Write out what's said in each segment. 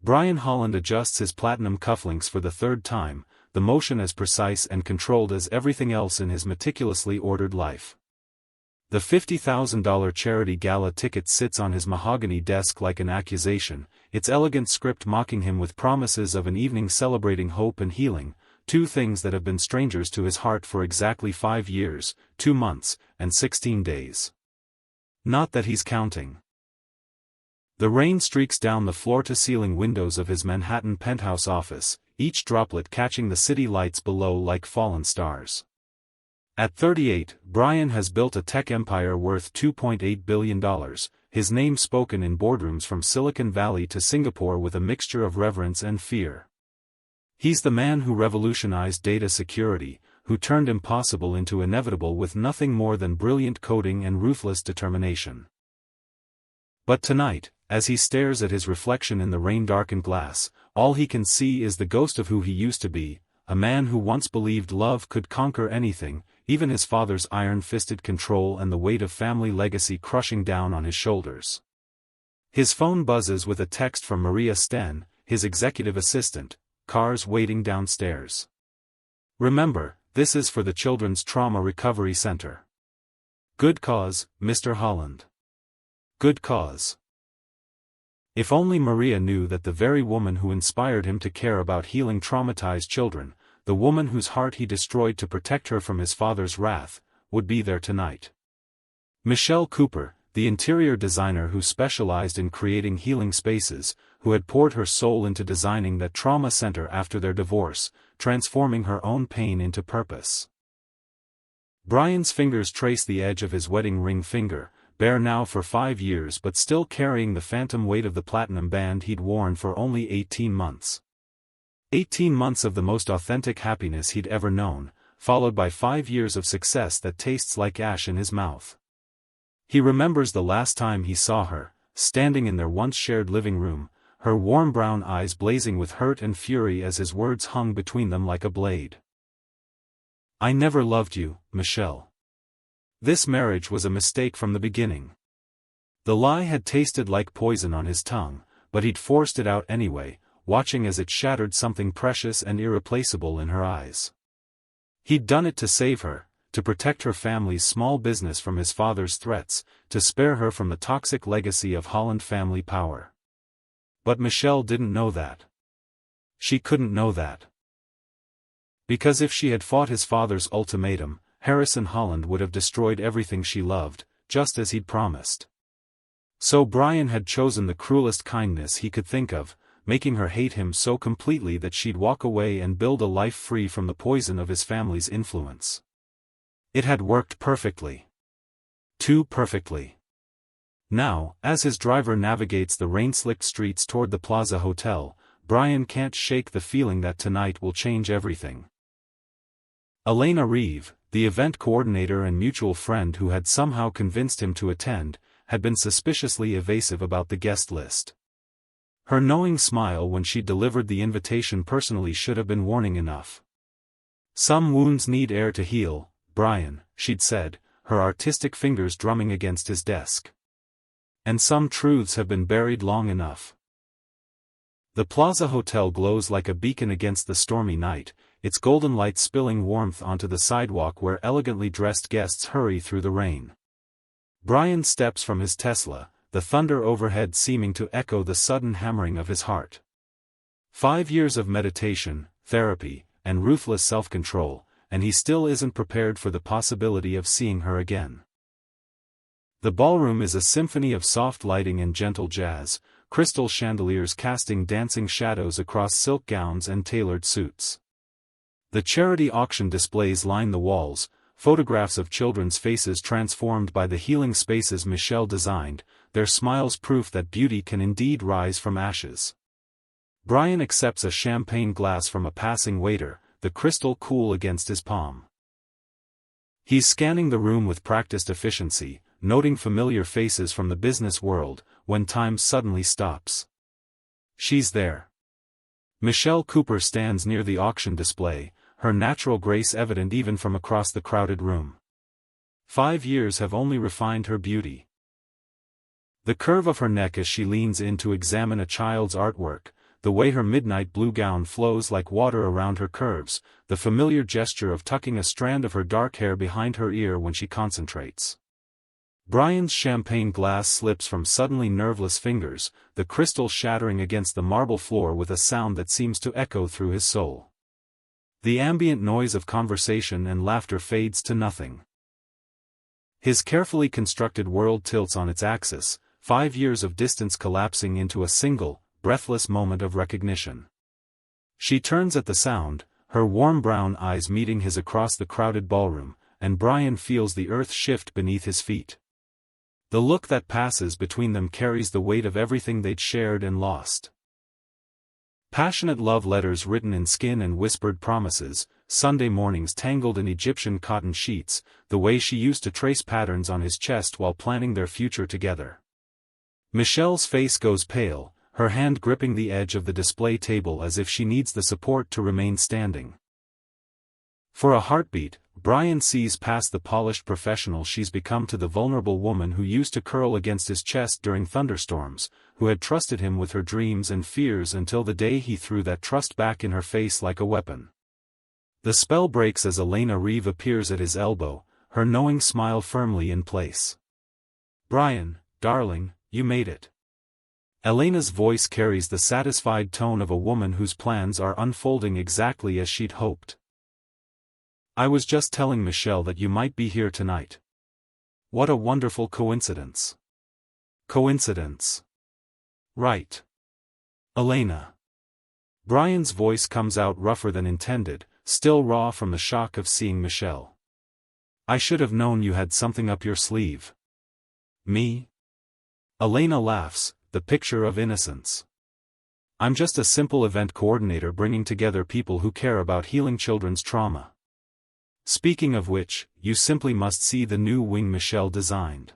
Brian Holland adjusts his platinum cufflinks for the third time, the motion as precise and controlled as everything else in his meticulously ordered life. The $50,000 charity gala ticket sits on his mahogany desk like an accusation, its elegant script mocking him with promises of an evening celebrating hope and healing, two things that have been strangers to his heart for exactly 5 years, 2 months, and 16 days. Not that he's counting. The rain streaks down the floor-to-ceiling windows of his Manhattan penthouse office, each droplet catching the city lights below like fallen stars. At 38, Brian has built a tech empire worth $2.8 billion, his name spoken in boardrooms from Silicon Valley to Singapore with a mixture of reverence and fear. He's the man who revolutionized data security, who turned impossible into inevitable with nothing more than brilliant coding and ruthless determination. But tonight, as he stares at his reflection in the rain-darkened glass, all he can see is the ghost of who he used to be, a man who once believed love could conquer anything, even his father's iron-fisted control and the weight of family legacy crushing down on his shoulders. His phone buzzes with a text from Maria Sten, his executive assistant, cars waiting downstairs. Remember, this is for the Children's Trauma Recovery Center. Good cause, Mr. Holland. Good cause. If only Maria knew that the very woman who inspired him to care about healing traumatized children, the woman whose heart he destroyed to protect her from his father's wrath, would be there tonight. Michelle Cooper, the interior designer who specialized in creating healing spaces, who had poured her soul into designing that trauma center after their divorce, transforming her own pain into purpose. Brian's fingers trace the edge of his wedding ring finger, bare now for 5 years but still carrying the phantom weight of the platinum band he'd worn for only 18 months. 18 months of the most authentic happiness he'd ever known, followed by 5 years of success that tastes like ash in his mouth. He remembers the last time he saw her, standing in their once shared living room, her warm brown eyes blazing with hurt and fury as his words hung between them like a blade. "I never loved you, Michelle. This marriage was a mistake from the beginning." The lie had tasted like poison on his tongue, but he'd forced it out anyway, watching as it shattered something precious and irreplaceable in her eyes. He'd done it to save her, to protect her family's small business from his father's threats, to spare her from the toxic legacy of Holland family power. But Michelle didn't know that. She couldn't know that. Because if she had fought his father's ultimatum, Harrison Holland would have destroyed everything she loved, just as he'd promised. So Brian had chosen the cruelest kindness he could think of, making her hate him so completely that she'd walk away and build a life free from the poison of his family's influence. It had worked perfectly. Too perfectly. Now, as his driver navigates the rain-slicked streets toward the Plaza Hotel, Brian can't shake the feeling that tonight will change everything. Elena Reeve, the event coordinator and mutual friend who had somehow convinced him to attend, had been suspiciously evasive about the guest list. Her knowing smile when she delivered the invitation personally should have been warning enough. "Some wounds need air to heal, Brian," she'd said, her artistic fingers drumming against his desk. "And some truths have been buried long enough." The Plaza Hotel glows like a beacon against the stormy night, its golden light spilling warmth onto the sidewalk where elegantly dressed guests hurry through the rain. Brian steps from his Tesla, the thunder overhead seeming to echo the sudden hammering of his heart. 5 years of meditation, therapy, and ruthless self-control, and he still isn't prepared for the possibility of seeing her again. The ballroom is a symphony of soft lighting and gentle jazz, crystal chandeliers casting dancing shadows across silk gowns and tailored suits. The charity auction displays line the walls, photographs of children's faces transformed by the healing spaces Michelle designed, their smiles proof that beauty can indeed rise from ashes. Brian accepts a champagne glass from a passing waiter, the crystal cool against his palm. He's scanning the room with practiced efficiency, noting familiar faces from the business world, when time suddenly stops. She's there. Michelle Cooper stands near the auction display, her natural grace evident even from across the crowded room. 5 years have only refined her beauty. The curve of her neck as she leans in to examine a child's artwork, the way her midnight blue gown flows like water around her curves, the familiar gesture of tucking a strand of her dark hair behind her ear when she concentrates. Brian's champagne glass slips from suddenly nerveless fingers, the crystal shattering against the marble floor with a sound that seems to echo through his soul. The ambient noise of conversation and laughter fades to nothing. His carefully constructed world tilts on its axis, 5 years of distance collapsing into a single, breathless moment of recognition. She turns at the sound, her warm brown eyes meeting his across the crowded ballroom, and Brian feels the earth shift beneath his feet. The look that passes between them carries the weight of everything they'd shared and lost. Passionate love letters written in skin and whispered promises, Sunday mornings tangled in Egyptian cotton sheets, the way she used to trace patterns on his chest while planning their future together. Michelle's face goes pale, her hand gripping the edge of the display table as if she needs the support to remain standing. For a heartbeat, Brian sees past the polished professional she's become to the vulnerable woman who used to curl against his chest during thunderstorms, who had trusted him with her dreams and fears until the day he threw that trust back in her face like a weapon. The spell breaks as Elena Reeve appears at his elbow, her knowing smile firmly in place. "Brian, darling, you made it." Elena's voice carries the satisfied tone of a woman whose plans are unfolding exactly as she'd hoped. "I was just telling Michelle that you might be here tonight." "What a wonderful coincidence." "Coincidence. Right. Elena." Brian's voice comes out rougher than intended, still raw from the shock of seeing Michelle. "I should have known you had something up your sleeve." "Me?" Elena laughs, the picture of innocence. "I'm just a simple event coordinator bringing together people who care about healing children's trauma. Speaking of which, you simply must see the new wing Michelle designed.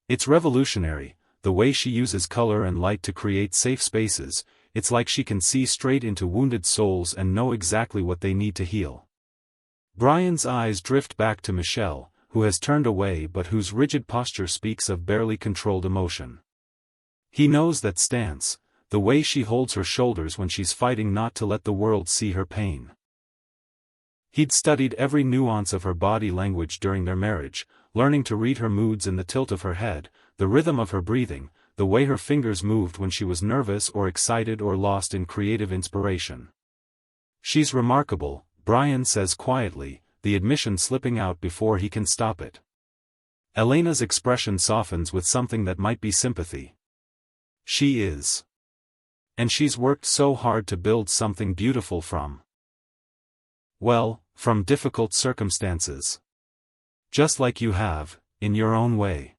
It's revolutionary, the way she uses color and light to create safe spaces. It's like she can see straight into wounded souls and know exactly what they need to heal." Brian's eyes drift back to Michelle, who has turned away but whose rigid posture speaks of barely controlled emotion. He knows that stance, the way she holds her shoulders when she's fighting not to let the world see her pain. He'd studied every nuance of her body language during their marriage, learning to read her moods in the tilt of her head, the rhythm of her breathing, the way her fingers moved when she was nervous or excited or lost in creative inspiration. "She's remarkable," Brian says quietly, the admission slipping out before he can stop it. Elena's expression softens with something that might be sympathy. "She is. And she's worked so hard to build something beautiful from difficult circumstances. Just like you have, in your own way."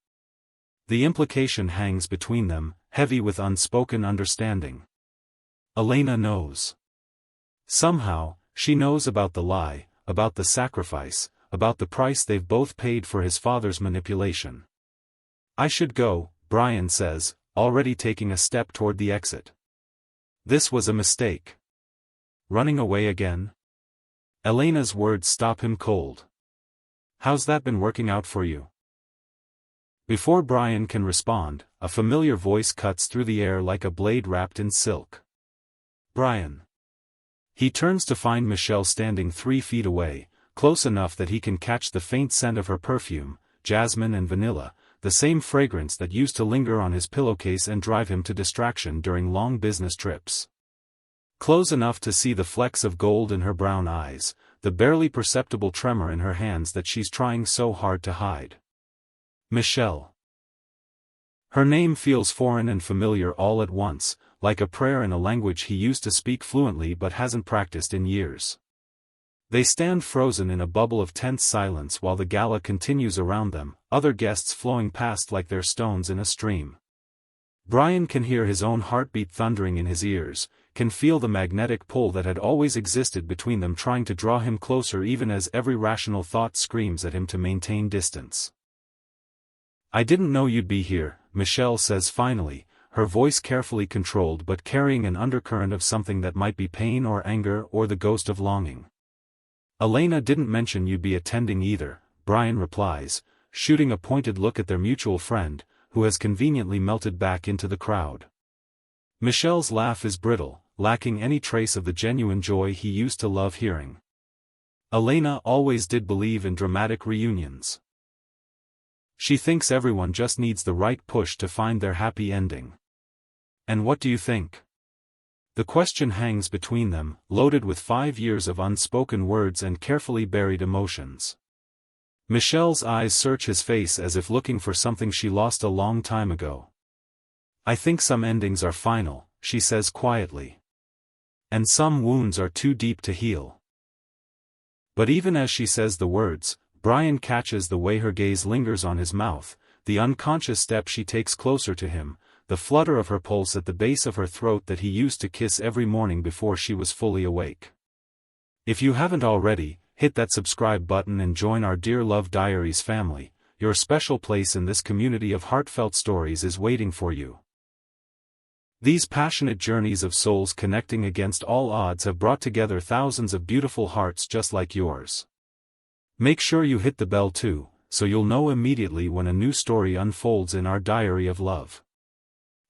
The implication hangs between them, heavy with unspoken understanding. Elena knows. Somehow, she knows about the lie, about the sacrifice, about the price they've both paid for his father's manipulation. "I should go," Brian says, already taking a step toward the exit. "This was a mistake." "Running away again?" Elena's words stop him cold. "How's that been working out for you?" Before Brian can respond, a familiar voice cuts through the air like a blade wrapped in silk. "Brian." He turns to find Michelle standing 3 feet away, close enough that he can catch the faint scent of her perfume, jasmine and vanilla, the same fragrance that used to linger on his pillowcase and drive him to distraction during long business trips. Close enough to see the flecks of gold in her brown eyes, the barely perceptible tremor in her hands that she's trying so hard to hide. Michelle. Her name feels foreign and familiar all at once, like a prayer in a language he used to speak fluently but hasn't practiced in years. They stand frozen in a bubble of tense silence while the gala continues around them, other guests flowing past like they're stones in a stream. Brian can hear his own heartbeat thundering in his ears, can feel the magnetic pull that had always existed between them trying to draw him closer even as every rational thought screams at him to maintain distance. "I didn't know you'd be here," Michelle says finally, her voice carefully controlled but carrying an undercurrent of something that might be pain or anger or the ghost of longing. "Elena didn't mention you'd be attending either," Brian replies, shooting a pointed look at their mutual friend, who has conveniently melted back into the crowd. Michelle's laugh is brittle, lacking any trace of the genuine joy he used to love hearing. Elena always did believe in dramatic reunions. She thinks everyone just needs the right push to find their happy ending. And what do you think? The question hangs between them, loaded with 5 years of unspoken words and carefully buried emotions. Michelle's eyes search his face as if looking for something she lost a long time ago. I think some endings are final, she says quietly. And some wounds are too deep to heal. But even as she says the words, Brian catches the way her gaze lingers on his mouth, the unconscious step she takes closer to him, the flutter of her pulse at the base of her throat that he used to kiss every morning before she was fully awake. If you haven't already, hit that subscribe button and join our Dear Love Diaries family. Your special place in this community of heartfelt stories is waiting for you. These passionate journeys of souls connecting against all odds have brought together thousands of beautiful hearts just like yours. Make sure you hit the bell too, so you'll know immediately when a new story unfolds in our diary of love.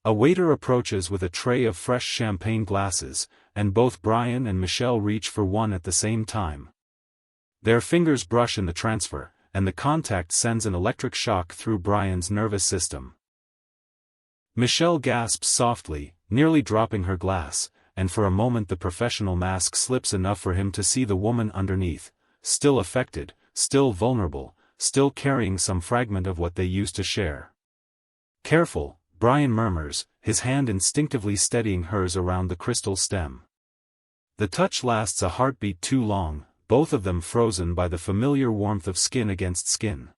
A waiter approaches with a tray of fresh champagne glasses, and both Brian and Michelle reach for one at the same time. Their fingers brush in the transfer, and the contact sends an electric shock through Brian's nervous system. Michelle gasps softly, nearly dropping her glass, and for a moment the professional mask slips enough for him to see the woman underneath, still affected, still vulnerable, still carrying some fragment of what they used to share. Careful, Brian murmurs, his hand instinctively steadying hers around the crystal stem. The touch lasts a heartbeat too long, both of them frozen by the familiar warmth of skin against skin.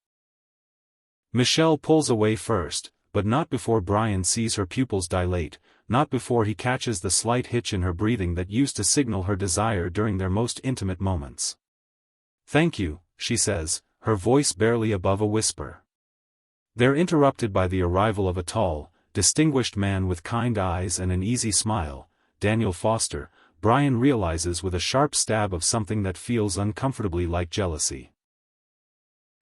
Michelle pulls away first, but not before Brian sees her pupils dilate, not before he catches the slight hitch in her breathing that used to signal her desire during their most intimate moments. "Thank you," she says, her voice barely above a whisper. They're interrupted by the arrival of a tall, distinguished man with kind eyes and an easy smile, Daniel Foster. Brian realizes with a sharp stab of something that feels uncomfortably like jealousy.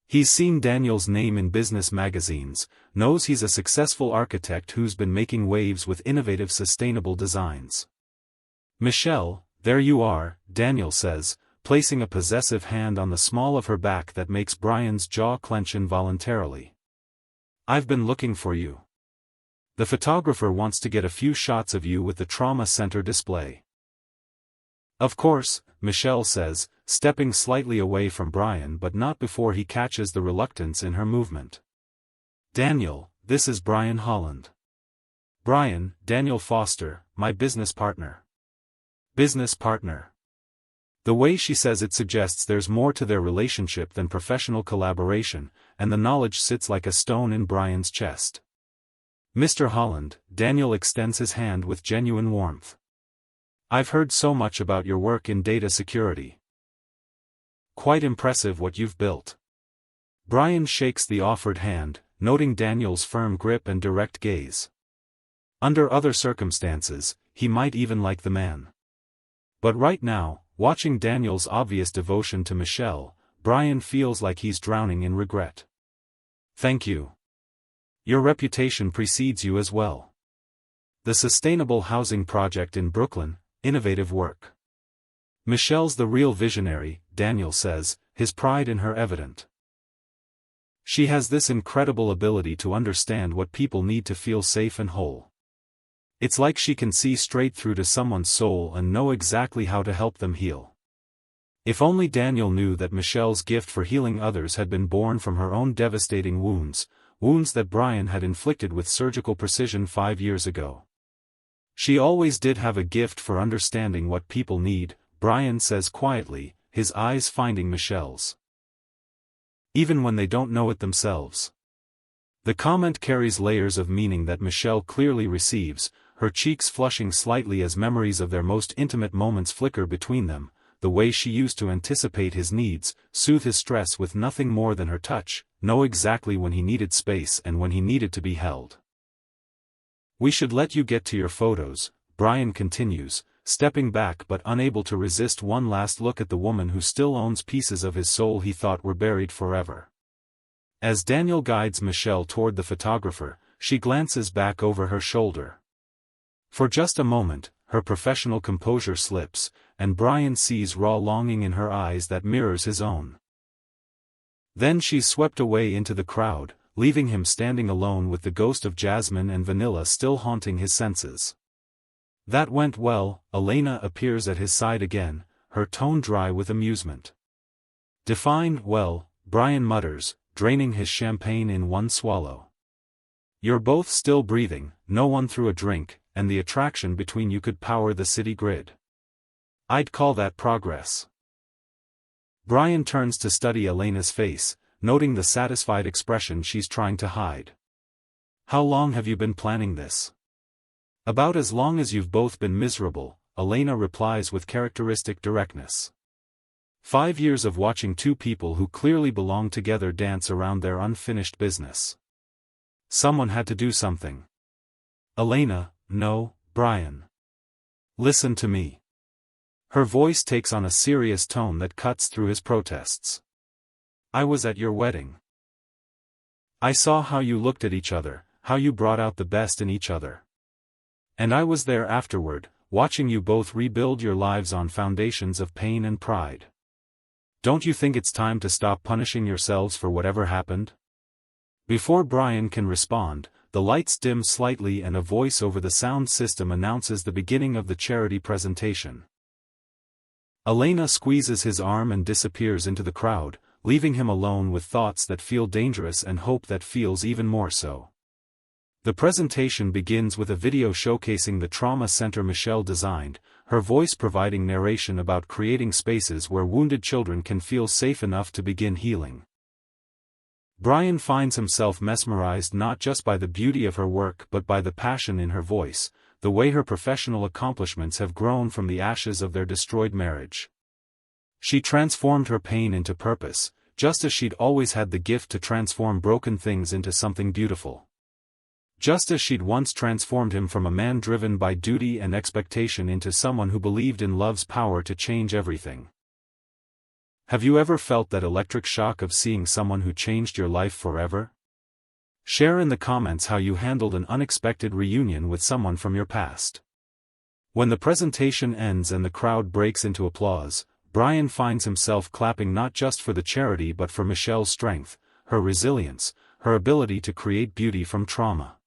He's seen Daniel's name in business magazines, knows he's a successful architect who's been making waves with innovative sustainable designs. "Michelle, there you are," Daniel says, placing a possessive hand on the small of her back that makes Brian's jaw clench involuntarily. "I've been looking for you. The photographer wants to get a few shots of you with the trauma center display." "Of course," Michelle says, stepping slightly away from Brian but not before he catches the reluctance in her movement. "Daniel, this is Brian Holland." "Brian, Daniel Foster, my business partner." "Business partner." The way she says it suggests there's more to their relationship than professional collaboration, and the knowledge sits like a stone in Brian's chest. "Mr. Holland," Daniel extends his hand with genuine warmth. "I've heard so much about your work in data security. Quite impressive what you've built." Brian shakes the offered hand, noting Daniel's firm grip and direct gaze. Under other circumstances, he might even like the man. But right now, watching Daniel's obvious devotion to Michelle, Brian feels like he's drowning in regret. "Thank you. Your reputation precedes you as well. The sustainable housing project in Brooklyn, innovative work. Michelle's the real visionary," Daniel says, his pride in her evident. "She has this incredible ability to understand what people need to feel safe and whole. It's like she can see straight through to someone's soul and know exactly how to help them heal." If only Daniel knew that Michelle's gift for healing others had been born from her own devastating wounds that Brian had inflicted with surgical precision 5 years ago. "She always did have a gift for understanding what people need," Brian says quietly, his eyes finding Michelle's. "Even when they don't know it themselves." The comment carries layers of meaning that Michelle clearly receives, her cheeks flushing slightly as memories of their most intimate moments flicker between them, the way she used to anticipate his needs, soothe his stress with nothing more than her touch, know exactly when he needed space and when he needed to be held. "We should let you get to your photos," Brian continues, stepping back but unable to resist one last look at the woman who still owns pieces of his soul he thought were buried forever. As Daniel guides Michelle toward the photographer, she glances back over her shoulder. For just a moment, her professional composure slips, and Brian sees raw longing in her eyes that mirrors his own. Then she's swept away into the crowd, leaving him standing alone with the ghost of jasmine and vanilla still haunting his senses. That went well. Elena appears at his side again, her tone dry with amusement. Defined well, Brian mutters, draining his champagne in one swallow. You're both still breathing, no one threw a drink, and the attraction between you could power the city grid. I'd call that progress. Brian turns to study Elena's face, noting the satisfied expression she's trying to hide. How long have you been planning this? About as long as you've both been miserable, Elena replies with characteristic directness. 5 years of watching two people who clearly belong together dance around their unfinished business. Someone had to do something. Elena, no, Brian. Listen to me. Her voice takes on a serious tone that cuts through his protests. I was at your wedding. I saw how you looked at each other, how you brought out the best in each other. And I was there afterward, watching you both rebuild your lives on foundations of pain and pride. Don't you think it's time to stop punishing yourselves for whatever happened? Before Brian can respond, the lights dim slightly and a voice over the sound system announces the beginning of the charity presentation. Elena squeezes his arm and disappears into the crowd, leaving him alone with thoughts that feel dangerous and hope that feels even more so. The presentation begins with a video showcasing the trauma center Michelle designed, her voice providing narration about creating spaces where wounded children can feel safe enough to begin healing. Brian finds himself mesmerized not just by the beauty of her work but by the passion in her voice, the way her professional accomplishments have grown from the ashes of their destroyed marriage. She transformed her pain into purpose, just as she'd always had the gift to transform broken things into something beautiful. Just as she'd once transformed him from a man driven by duty and expectation into someone who believed in love's power to change everything. Have you ever felt that electric shock of seeing someone who changed your life forever? Share in the comments how you handled an unexpected reunion with someone from your past. When the presentation ends and the crowd breaks into applause, Brian finds himself clapping not just for the charity but for Michelle's strength, her resilience, her ability to create beauty from trauma.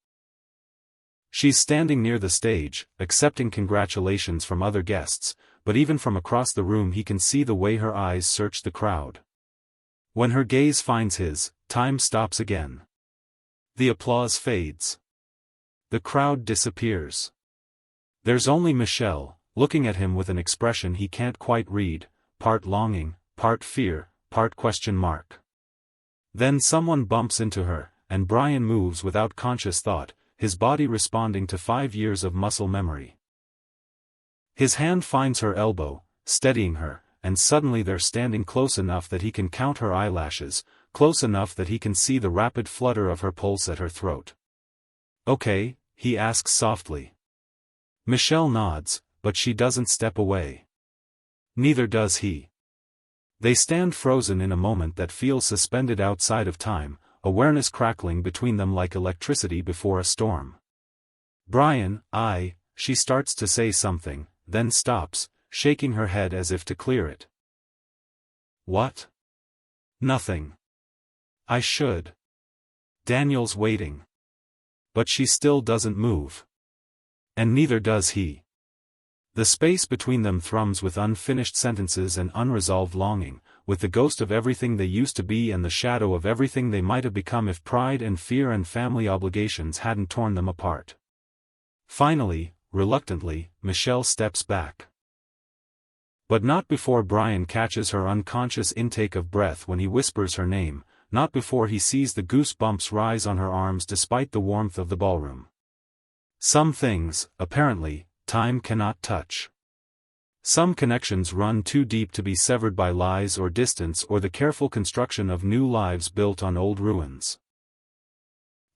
She's standing near the stage, accepting congratulations from other guests, but even from across the room he can see the way her eyes search the crowd. When her gaze finds his, time stops again. The applause fades. The crowd disappears. There's only Michelle, looking at him with an expression he can't quite read, part longing, part fear, part question mark. Then someone bumps into her, and Brian moves without conscious thought, his body responding to 5 years of muscle memory. His hand finds her elbow, steadying her, and suddenly they're standing close enough that he can count her eyelashes, close enough that he can see the rapid flutter of her pulse at her throat. Okay, he asks softly. Michelle nods, but she doesn't step away. Neither does he. They stand frozen in a moment that feels suspended outside of time, awareness crackling between them like electricity before a storm. Brian, she starts to say something, then stops, shaking her head as if to clear it. What? Nothing. I should. Daniel's waiting. But she still doesn't move. And neither does he. The space between them thrums with unfinished sentences and unresolved longing, with the ghost of everything they used to be and the shadow of everything they might have become if pride and fear and family obligations hadn't torn them apart. Finally, reluctantly, Michelle steps back. But not before Brian catches her unconscious intake of breath when he whispers her name, not before he sees the goosebumps rise on her arms despite the warmth of the ballroom. Some things, apparently, time cannot touch. Some connections run too deep to be severed by lies or distance or the careful construction of new lives built on old ruins.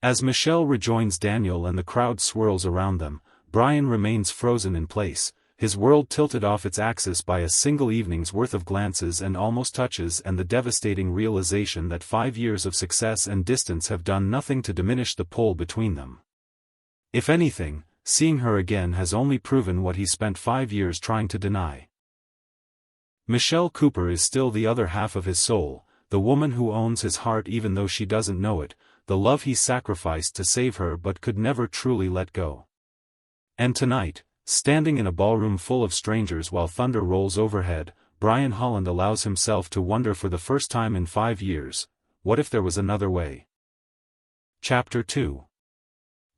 As Michelle rejoins Daniel and the crowd swirls around them, Brian remains frozen in place, his world tilted off its axis by a single evening's worth of glances and almost touches and the devastating realization that 5 years of success and distance have done nothing to diminish the pull between them. If anything, seeing her again has only proven what he spent 5 years trying to deny. Michelle Cooper is still the other half of his soul, the woman who owns his heart even though she doesn't know it, the love he sacrificed to save her but could never truly let go. And tonight, standing in a ballroom full of strangers while thunder rolls overhead, Brian Holland allows himself to wonder for the first time in 5 years, what if there was another way? Chapter 2.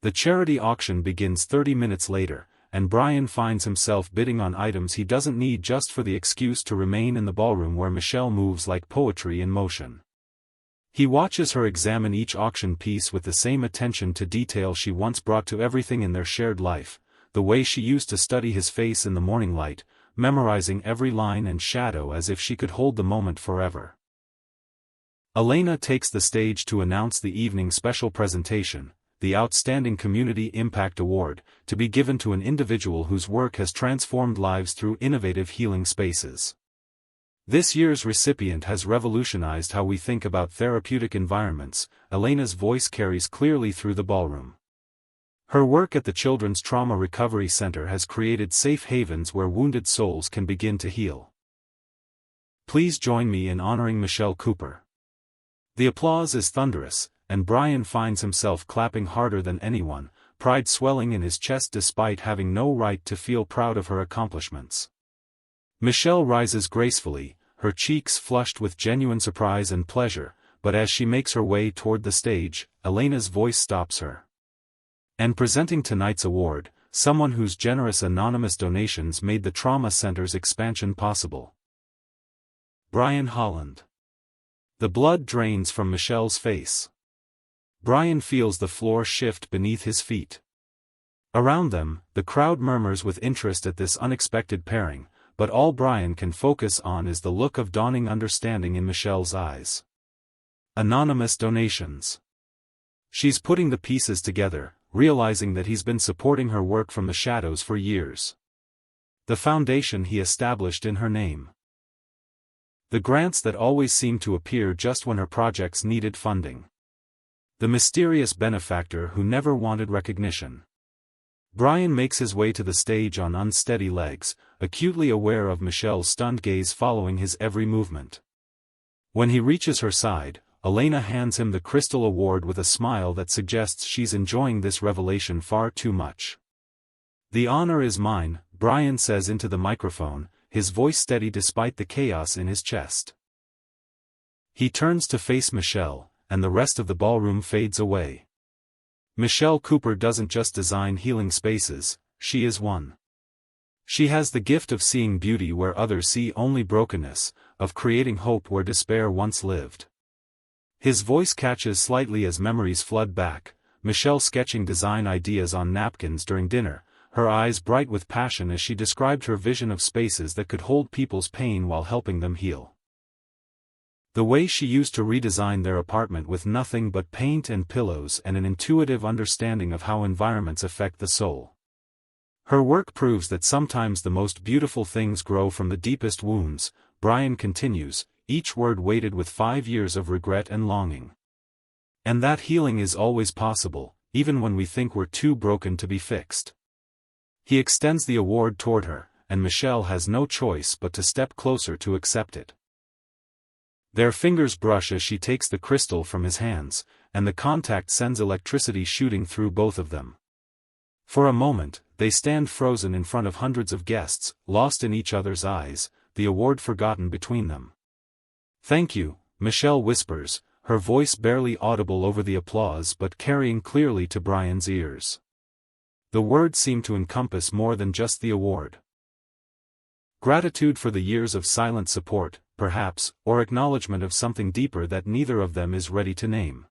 The charity auction begins 30 minutes later, and Brian finds himself bidding on items he doesn't need just for the excuse to remain in the ballroom where Michelle moves like poetry in motion. He watches her examine each auction piece with the same attention to detail she once brought to everything in their shared life, the way she used to study his face in the morning light, memorizing every line and shadow as if she could hold the moment forever. Elena takes the stage to announce the evening's special presentation, the Outstanding Community Impact Award, to be given to an individual whose work has transformed lives through innovative healing spaces. This year's recipient has revolutionized how we think about therapeutic environments. Elena's voice carries clearly through the ballroom. Her work at the Children's Trauma Recovery Center has created safe havens where wounded souls can begin to heal. Please join me in honoring Michelle Cooper. The applause is thunderous, and Brian finds himself clapping harder than anyone, pride swelling in his chest despite having no right to feel proud of her accomplishments. Michelle rises gracefully, her cheeks flushed with genuine surprise and pleasure, but as she makes her way toward the stage, Elena's voice stops her. And presenting tonight's award, someone whose generous anonymous donations made the trauma center's expansion possible. Brian Holland. The blood drains from Michelle's face. Brian feels the floor shift beneath his feet. Around them, the crowd murmurs with interest at this unexpected pairing, but all Brian can focus on is the look of dawning understanding in Michelle's eyes. Anonymous donations. She's putting the pieces together, realizing that he's been supporting her work from the shadows for years. The foundation he established in her name. The grants that always seemed to appear just when her projects needed funding. The mysterious benefactor who never wanted recognition. Brian makes his way to the stage on unsteady legs, acutely aware of Michelle's stunned gaze following his every movement. When he reaches her side, Elena hands him the Crystal Award with a smile that suggests she's enjoying this revelation far too much. "The honor is mine," Brian says into the microphone, his voice steady despite the chaos in his chest. He turns to face Michelle, and the rest of the ballroom fades away. Michelle Cooper doesn't just design healing spaces, she is one. She has the gift of seeing beauty where others see only brokenness, of creating hope where despair once lived. His voice catches slightly as memories flood back, Michelle sketching design ideas on napkins during dinner, her eyes bright with passion as she described her vision of spaces that could hold people's pain while helping them heal. The way she used to redesign their apartment with nothing but paint and pillows and an intuitive understanding of how environments affect the soul. Her work proves that sometimes the most beautiful things grow from the deepest wounds, Brian continues, each word weighted with 5 years of regret and longing. And that healing is always possible, even when we think we're too broken to be fixed. He extends the award toward her, and Michelle has no choice but to step closer to accept it. Their fingers brush as she takes the crystal from his hands, and the contact sends electricity shooting through both of them. For a moment, they stand frozen in front of hundreds of guests, lost in each other's eyes, the award forgotten between them. "Thank you," Michelle whispers, her voice barely audible over the applause but carrying clearly to Brian's ears. The words seem to encompass more than just the award. Gratitude for the years of silent support, perhaps, or acknowledgement of something deeper that neither of them is ready to name.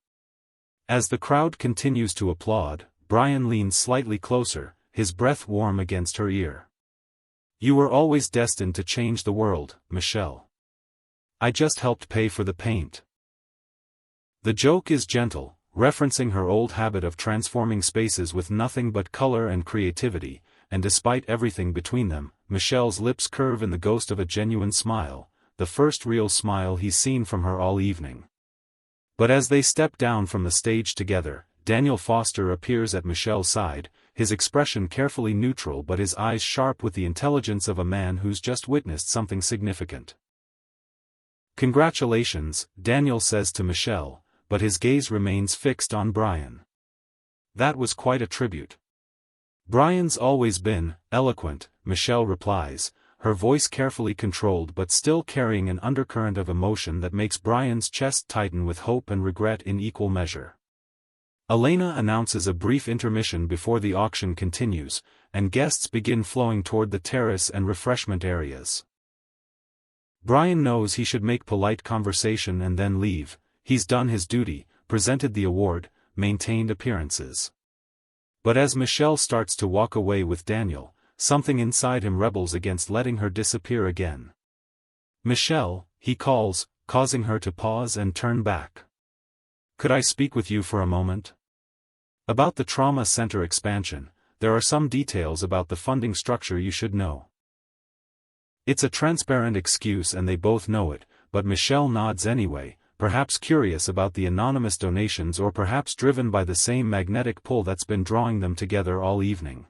As the crowd continues to applaud, Brian leans slightly closer, his breath warm against her ear. "You were always destined to change the world, Michelle. I just helped pay for the paint." The joke is gentle, referencing her old habit of transforming spaces with nothing but color and creativity, and despite everything between them, Michelle's lips curve in the ghost of a genuine smile, the first real smile he's seen from her all evening. But as they step down from the stage together, Daniel Foster appears at Michelle's side, his expression carefully neutral but his eyes sharp with the intelligence of a man who's just witnessed something significant. "Congratulations," Daniel says to Michelle, but his gaze remains fixed on Brian. "That was quite a tribute." "Brian's always been eloquent," Michelle replies, her voice carefully controlled but still carrying an undercurrent of emotion that makes Brian's chest tighten with hope and regret in equal measure. Elena announces a brief intermission before the auction continues, and guests begin flowing toward the terrace and refreshment areas. Brian knows he should make polite conversation and then leave. He's done his duty, presented the award, maintained appearances. But as Michelle starts to walk away with Daniel, something inside him rebels against letting her disappear again. "Michelle," he calls, causing her to pause and turn back. "Could I speak with you for a moment?" About the trauma center expansion, there are some details about the funding structure you should know. It's a transparent excuse and they both know it, but Michelle nods anyway, perhaps curious about the anonymous donations or perhaps driven by the same magnetic pull that's been drawing them together all evening.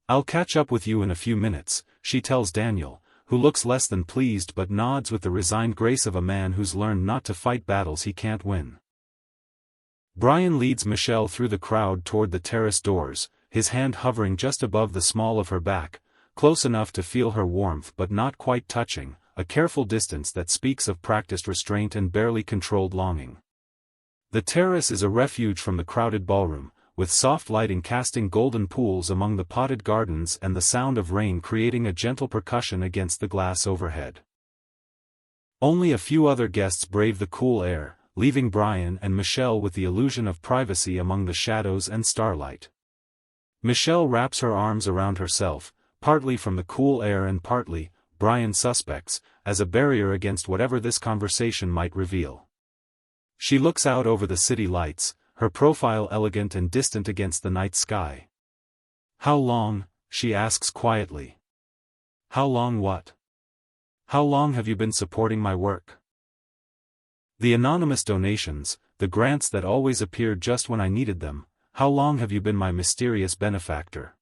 "I'll catch up with you in a few minutes," she tells Daniel, who looks less than pleased but nods with the resigned grace of a man who's learned not to fight battles he can't win. Brian leads Michelle through the crowd toward the terrace doors, his hand hovering just above the small of her back, close enough to feel her warmth but not quite touching, a careful distance that speaks of practiced restraint and barely controlled longing. The terrace is a refuge from the crowded ballroom, with soft lighting casting golden pools among the potted gardens and the sound of rain creating a gentle percussion against the glass overhead. Only a few other guests brave the cool air, leaving Brian and Michelle with the illusion of privacy among the shadows and starlight. Michelle wraps her arms around herself, partly from the cool air and partly, Brian suspects, as a barrier against whatever this conversation might reveal. She looks out over the city lights, her profile elegant and distant against the night sky. "How long?" she asks quietly. "How long what? How long have you been supporting my work? The anonymous donations, the grants that always appeared just when I needed them, how long have you been my mysterious benefactor?"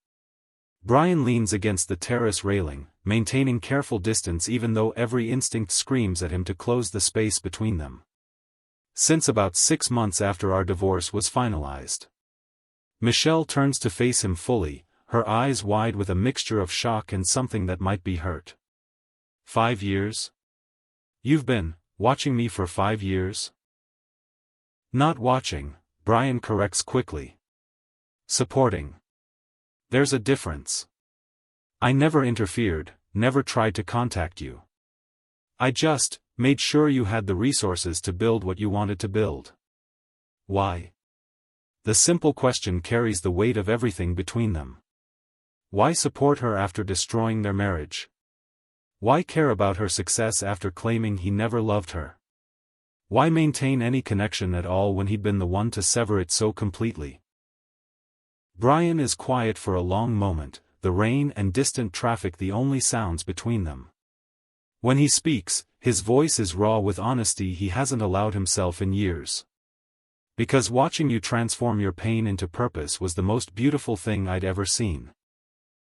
Brian leans against the terrace railing, maintaining careful distance even though every instinct screams at him to close the space between them. "Since about 6 months after our divorce was finalized." Michelle turns to face him fully, her eyes wide with a mixture of shock and something that might be hurt. 5 years? You've been watching me for 5 years? Not watching, Brian corrects quickly. Supporting. There's a difference. I never interfered, never tried to contact you. I just made sure you had the resources to build what you wanted to build. Why? The simple question carries the weight of everything between them. Why support her after destroying their marriage? Why care about her success after claiming he never loved her? Why maintain any connection at all when he'd been the one to sever it so completely? Brian is quiet for a long moment, the rain and distant traffic the only sounds between them. When he speaks, his voice is raw with honesty he hasn't allowed himself in years. "Because watching you transform your pain into purpose was the most beautiful thing I'd ever seen.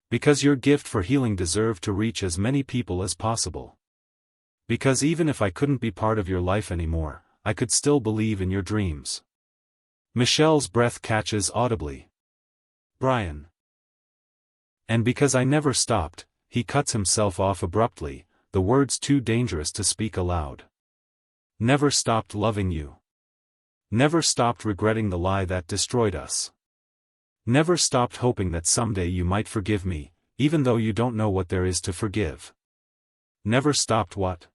Because your gift for healing deserved to reach as many people as possible. Because even if I couldn't be part of your life anymore, I could still believe in your dreams." Michelle's breath catches audibly. "Brian." "And because I never stopped," he cuts himself off abruptly, the words too dangerous to speak aloud. "Never stopped loving you. Never stopped regretting the lie that destroyed us. Never stopped hoping that someday you might forgive me, even though you don't know what there is to forgive. Never stopped what?"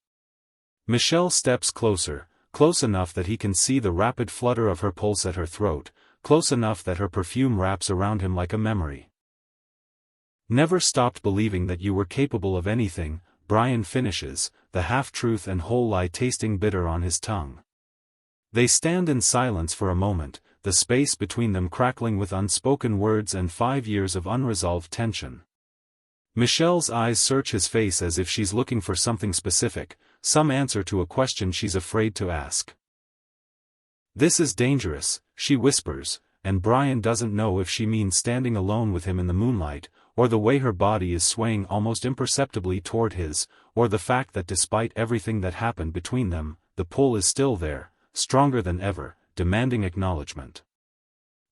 Michelle steps closer, close enough that he can see the rapid flutter of her pulse at her throat, close enough that her perfume wraps around him like a memory. "Never stopped believing that you were capable of anything," Brian finishes, the half-truth and whole lie tasting bitter on his tongue. They stand in silence for a moment, the space between them crackling with unspoken words and 5 years of unresolved tension. Michelle's eyes search his face as if she's looking for something specific, some answer to a question she's afraid to ask. "This is dangerous," she whispers, and Brian doesn't know if she means standing alone with him in the moonlight, or the way her body is swaying almost imperceptibly toward his, or the fact that despite everything that happened between them, the pull is still there, stronger than ever, demanding acknowledgement.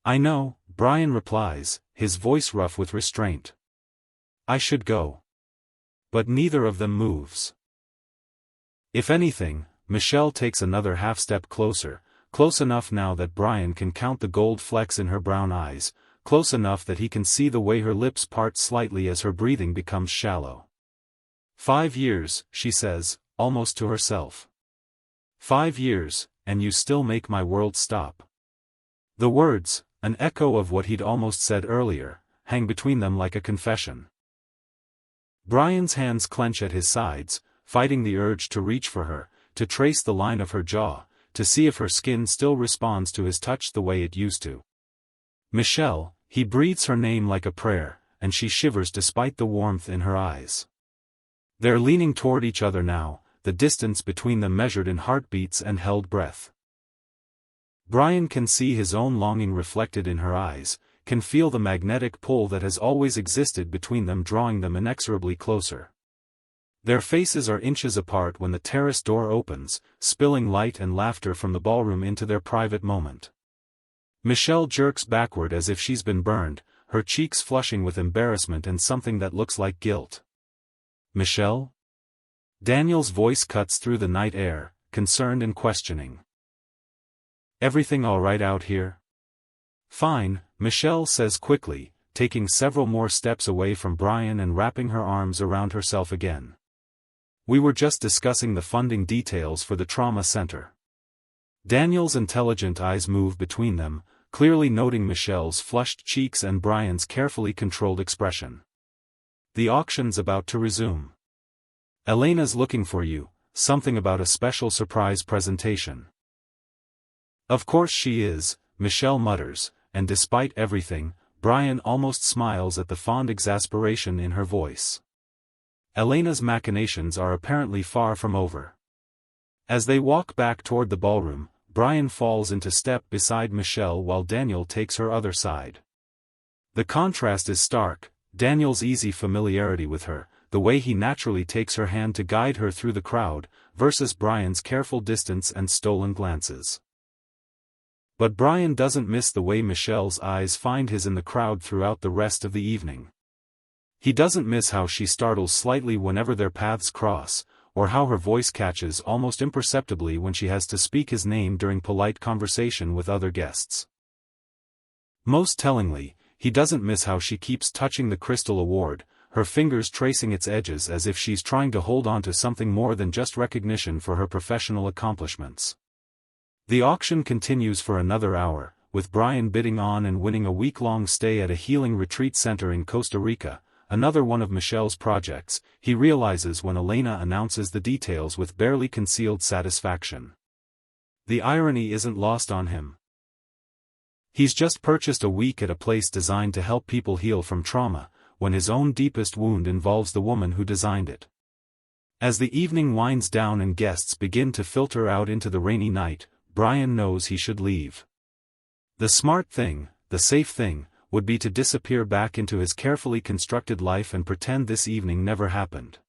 "I know," Brian replies, his voice rough with restraint. "I should go." But neither of them moves. If anything, Michelle takes another half-step closer, close enough now that Brian can count the gold flecks in her brown eyes, close enough that he can see the way her lips part slightly as her breathing becomes shallow. 5 years, she says, almost to herself. 5 years, and you still make my world stop. The words, an echo of what he'd almost said earlier, hang between them like a confession. Brian's hands clench at his sides, fighting the urge to reach for her, to trace the line of her jaw, to see if her skin still responds to his touch the way it used to. "Michelle," he breathes her name like a prayer, and she shivers despite the warmth in her eyes. They're leaning toward each other now, the distance between them measured in heartbeats and held breath. Brian can see his own longing reflected in her eyes, can feel the magnetic pull that has always existed between them drawing them inexorably closer. Their faces are inches apart when the terrace door opens, spilling light and laughter from the ballroom into their private moment. Michelle jerks backward as if she's been burned, her cheeks flushing with embarrassment and something that looks like guilt. "Michelle?" Daniel's voice cuts through the night air, concerned and questioning. "Everything all right out here?" "Fine," Michelle says quickly, taking several more steps away from Brian and wrapping her arms around herself again. "We were just discussing the funding details for the trauma center." Daniel's intelligent eyes move between them, clearly noting Michelle's flushed cheeks and Brian's carefully controlled expression. "The auction's about to resume. Elena's looking for you, something about a special surprise presentation." "Of course she is," Michelle mutters, and despite everything, Brian almost smiles at the fond exasperation in her voice. Elena's machinations are apparently far from over. As they walk back toward the ballroom, Brian falls into step beside Michelle while Daniel takes her other side. The contrast is stark, Daniel's easy familiarity with her, the way he naturally takes her hand to guide her through the crowd, versus Brian's careful distance and stolen glances. But Brian doesn't miss the way Michelle's eyes find his in the crowd throughout the rest of the evening. He doesn't miss how she startles slightly whenever their paths cross, or how her voice catches almost imperceptibly when she has to speak his name during polite conversation with other guests. Most tellingly, he doesn't miss how she keeps touching the crystal award, her fingers tracing its edges as if she's trying to hold on to something more than just recognition for her professional accomplishments. The auction continues for another hour, with Brian bidding on and winning a week-long stay at a healing retreat center in Costa Rica, another one of Michelle's projects, he realizes when Elena announces the details with barely concealed satisfaction. The irony isn't lost on him. He's just purchased a week at a place designed to help people heal from trauma, when his own deepest wound involves the woman who designed it. As the evening winds down and guests begin to filter out into the rainy night, Brian knows he should leave. The smart thing, the safe thing, would be to disappear back into his carefully constructed life and pretend this evening never happened.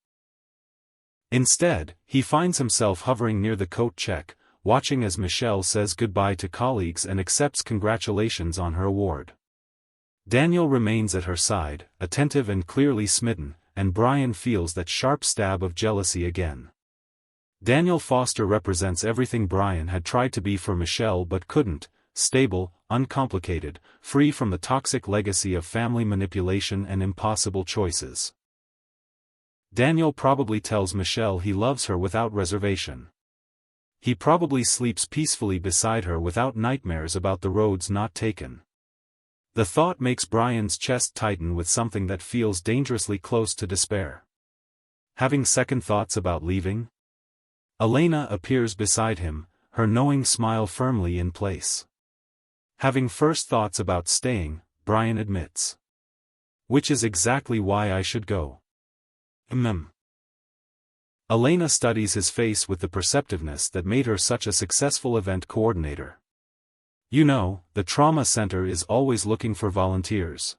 Instead, he finds himself hovering near the coat check, watching as Michelle says goodbye to colleagues and accepts congratulations on her award. Daniel remains at her side, attentive and clearly smitten, and Brian feels that sharp stab of jealousy again. Daniel Foster represents everything Brian had tried to be for Michelle but couldn't: stable, uncomplicated, free from the toxic legacy of family manipulation and impossible choices. Daniel probably tells Michelle he loves her without reservation. He probably sleeps peacefully beside her without nightmares about the roads not taken. The thought makes Brian's chest tighten with something that feels dangerously close to despair. Having second thoughts about leaving? Elena appears beside him, her knowing smile firmly in place. Having first thoughts about staying, Brian admits. Which is exactly why I should go. Elena studies his face with the perceptiveness that made her such a successful event coordinator. You know, the trauma center is always looking for volunteers.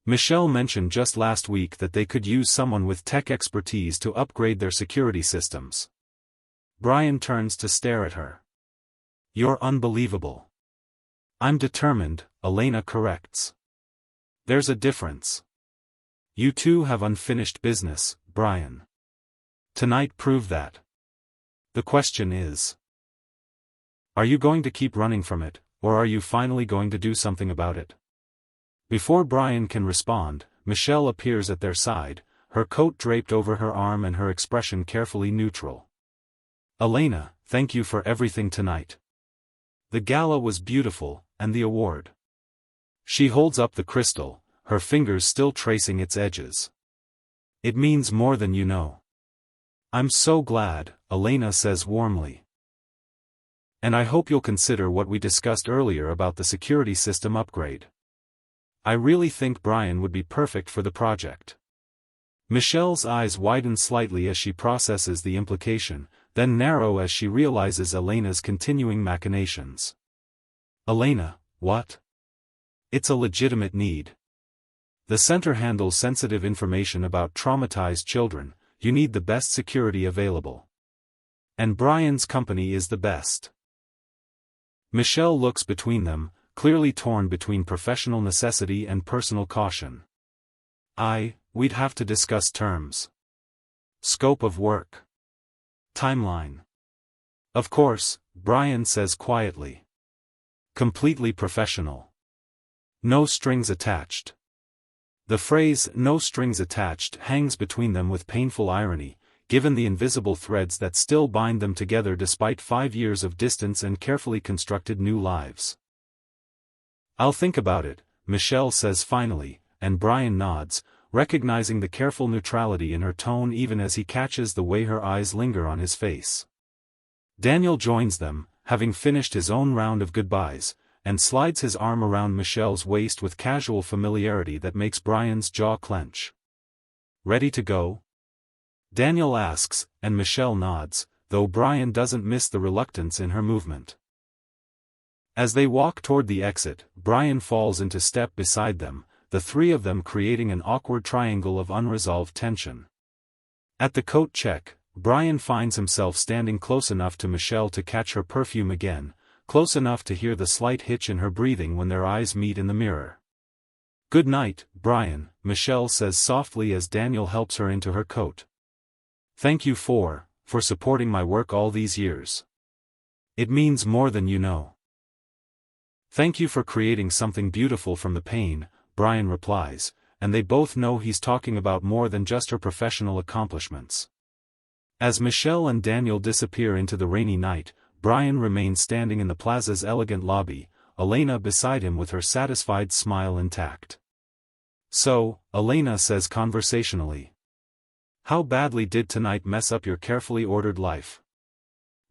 Michelle mentioned just last week that they could use someone with tech expertise to upgrade their security systems. Brian turns to stare at her. You're unbelievable. I'm determined, Elena corrects. There's a difference. You two have unfinished business, Brian. Tonight proved that. The question is, are you going to keep running from it, or are you finally going to do something about it? Before Brian can respond, Michelle appears at their side, her coat draped over her arm and her expression carefully neutral. Elena, thank you for everything tonight. The gala was beautiful, and the award. She holds up the crystal, her fingers still tracing its edges. It means more than you know. I'm so glad, Elena says warmly. And I hope you'll consider what we discussed earlier about the security system upgrade. I really think Brian would be perfect for the project. Michelle's eyes widen slightly as she processes the implication, then narrow as she realizes Elena's continuing machinations. Elena, what? It's a legitimate need. The center handles sensitive information about traumatized children. You need the best security available. And Brian's company is the best. Michelle looks between them, clearly torn between professional necessity and personal caution. We'd have to discuss terms. Scope of work. Timeline. Of course, Brian says quietly. Completely professional. No strings attached. The phrase, no strings attached, hangs between them with painful irony, given the invisible threads that still bind them together despite 5 years of distance and carefully constructed new lives. I'll think about it, Michelle says finally, and Brian nods, recognizing the careful neutrality in her tone even as he catches the way her eyes linger on his face. Daniel joins them, having finished his own round of goodbyes, and slides his arm around Michelle's waist with casual familiarity that makes Brian's jaw clench. Ready to go? Daniel asks, and Michelle nods, though Brian doesn't miss the reluctance in her movement. As they walk toward the exit, Brian falls into step beside them, the three of them creating an awkward triangle of unresolved tension. At the coat check, Brian finds himself standing close enough to Michelle to catch her perfume again, close enough to hear the slight hitch in her breathing when their eyes meet in the mirror. Good night, Brian, Michelle says softly as Daniel helps her into her coat. Thank you for supporting my work all these years. It means more than you know. Thank you for creating something beautiful from the pain, Brian replies, and they both know he's talking about more than just her professional accomplishments. As Michelle and Daniel disappear into the rainy night, Brian remains standing in the plaza's elegant lobby, Elena beside him with her satisfied smile intact. So, Elena says conversationally. How badly did tonight mess up your carefully ordered life?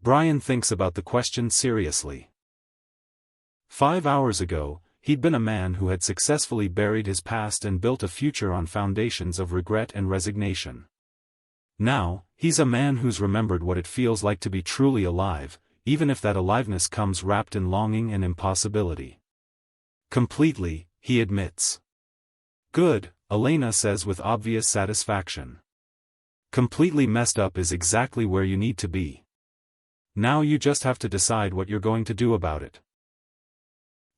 Brian thinks about the question seriously. 5 hours ago, he'd been a man who had successfully buried his past and built a future on foundations of regret and resignation. Now, he's a man who's remembered what it feels like to be truly alive, even if that aliveness comes wrapped in longing and impossibility. Completely, he admits. Good, Elena says with obvious satisfaction. Completely messed up is exactly where you need to be. Now you just have to decide what you're going to do about it.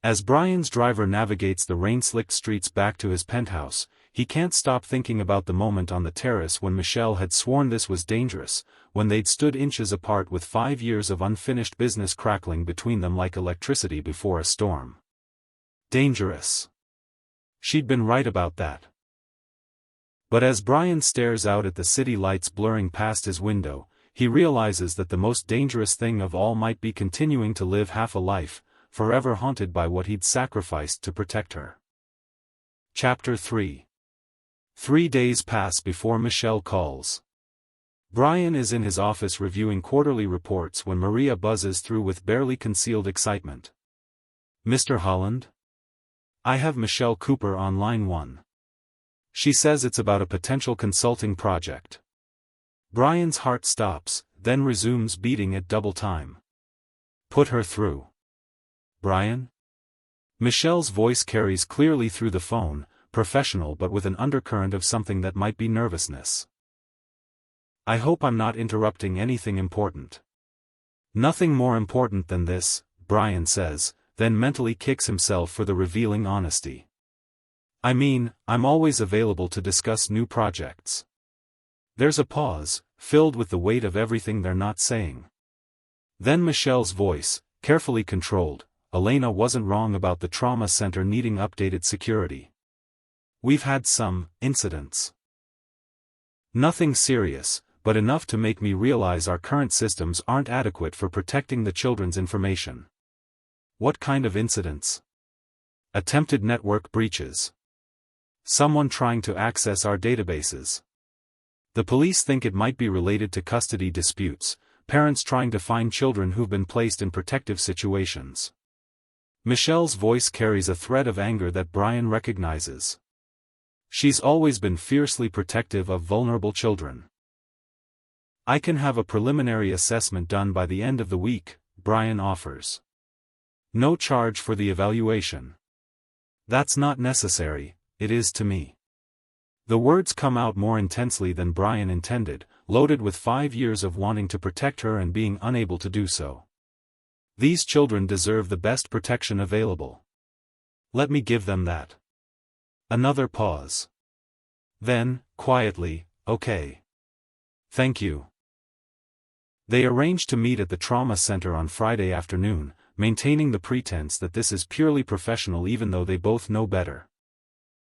As Brian's driver navigates the rain-slicked streets back to his penthouse, he can't stop thinking about the moment on the terrace when Michelle had sworn this was dangerous, when they'd stood inches apart with 5 years of unfinished business crackling between them like electricity before a storm. Dangerous. She'd been right about that. But as Brian stares out at the city lights blurring past his window, he realizes that the most dangerous thing of all might be continuing to live half a life, forever haunted by what he'd sacrificed to protect her. Chapter 3. 3 days pass before Michelle calls. Brian is in his office reviewing quarterly reports when Maria buzzes through with barely concealed excitement. Mr. Holland? I have Michelle Cooper on line 1. She says it's about a potential consulting project. Brian's heart stops, then resumes beating at double time. Put her through. Brian?" Michelle's voice carries clearly through the phone, professional but with an undercurrent of something that might be nervousness. "I hope I'm not interrupting anything important." "Nothing more important than this," Brian says, then mentally kicks himself for the revealing honesty. "I mean, I'm always available to discuss new projects." There's a pause, filled with the weight of everything they're not saying. Then Michelle's voice, carefully controlled, "Elena wasn't wrong about the trauma center needing updated security. We've had some incidents. Nothing serious, but enough to make me realize our current systems aren't adequate for protecting the children's information." "What kind of incidents?" "Attempted network breaches. Someone trying to access our databases. The police think it might be related to custody disputes, parents trying to find children who've been placed in protective situations." Michelle's voice carries a thread of anger that Brian recognizes. She's always been fiercely protective of vulnerable children. "I can have a preliminary assessment done by the end of the week," Brian offers. "No charge for the evaluation." "That's not necessary, it is to me." The words come out more intensely than Brian intended, loaded with 5 years of wanting to protect her and being unable to do so. These children deserve the best protection available. Let me give them that. Another pause. Then, quietly, "Okay. Thank you." They arrange to meet at the trauma center on Friday afternoon, maintaining the pretense that this is purely professional even though they both know better.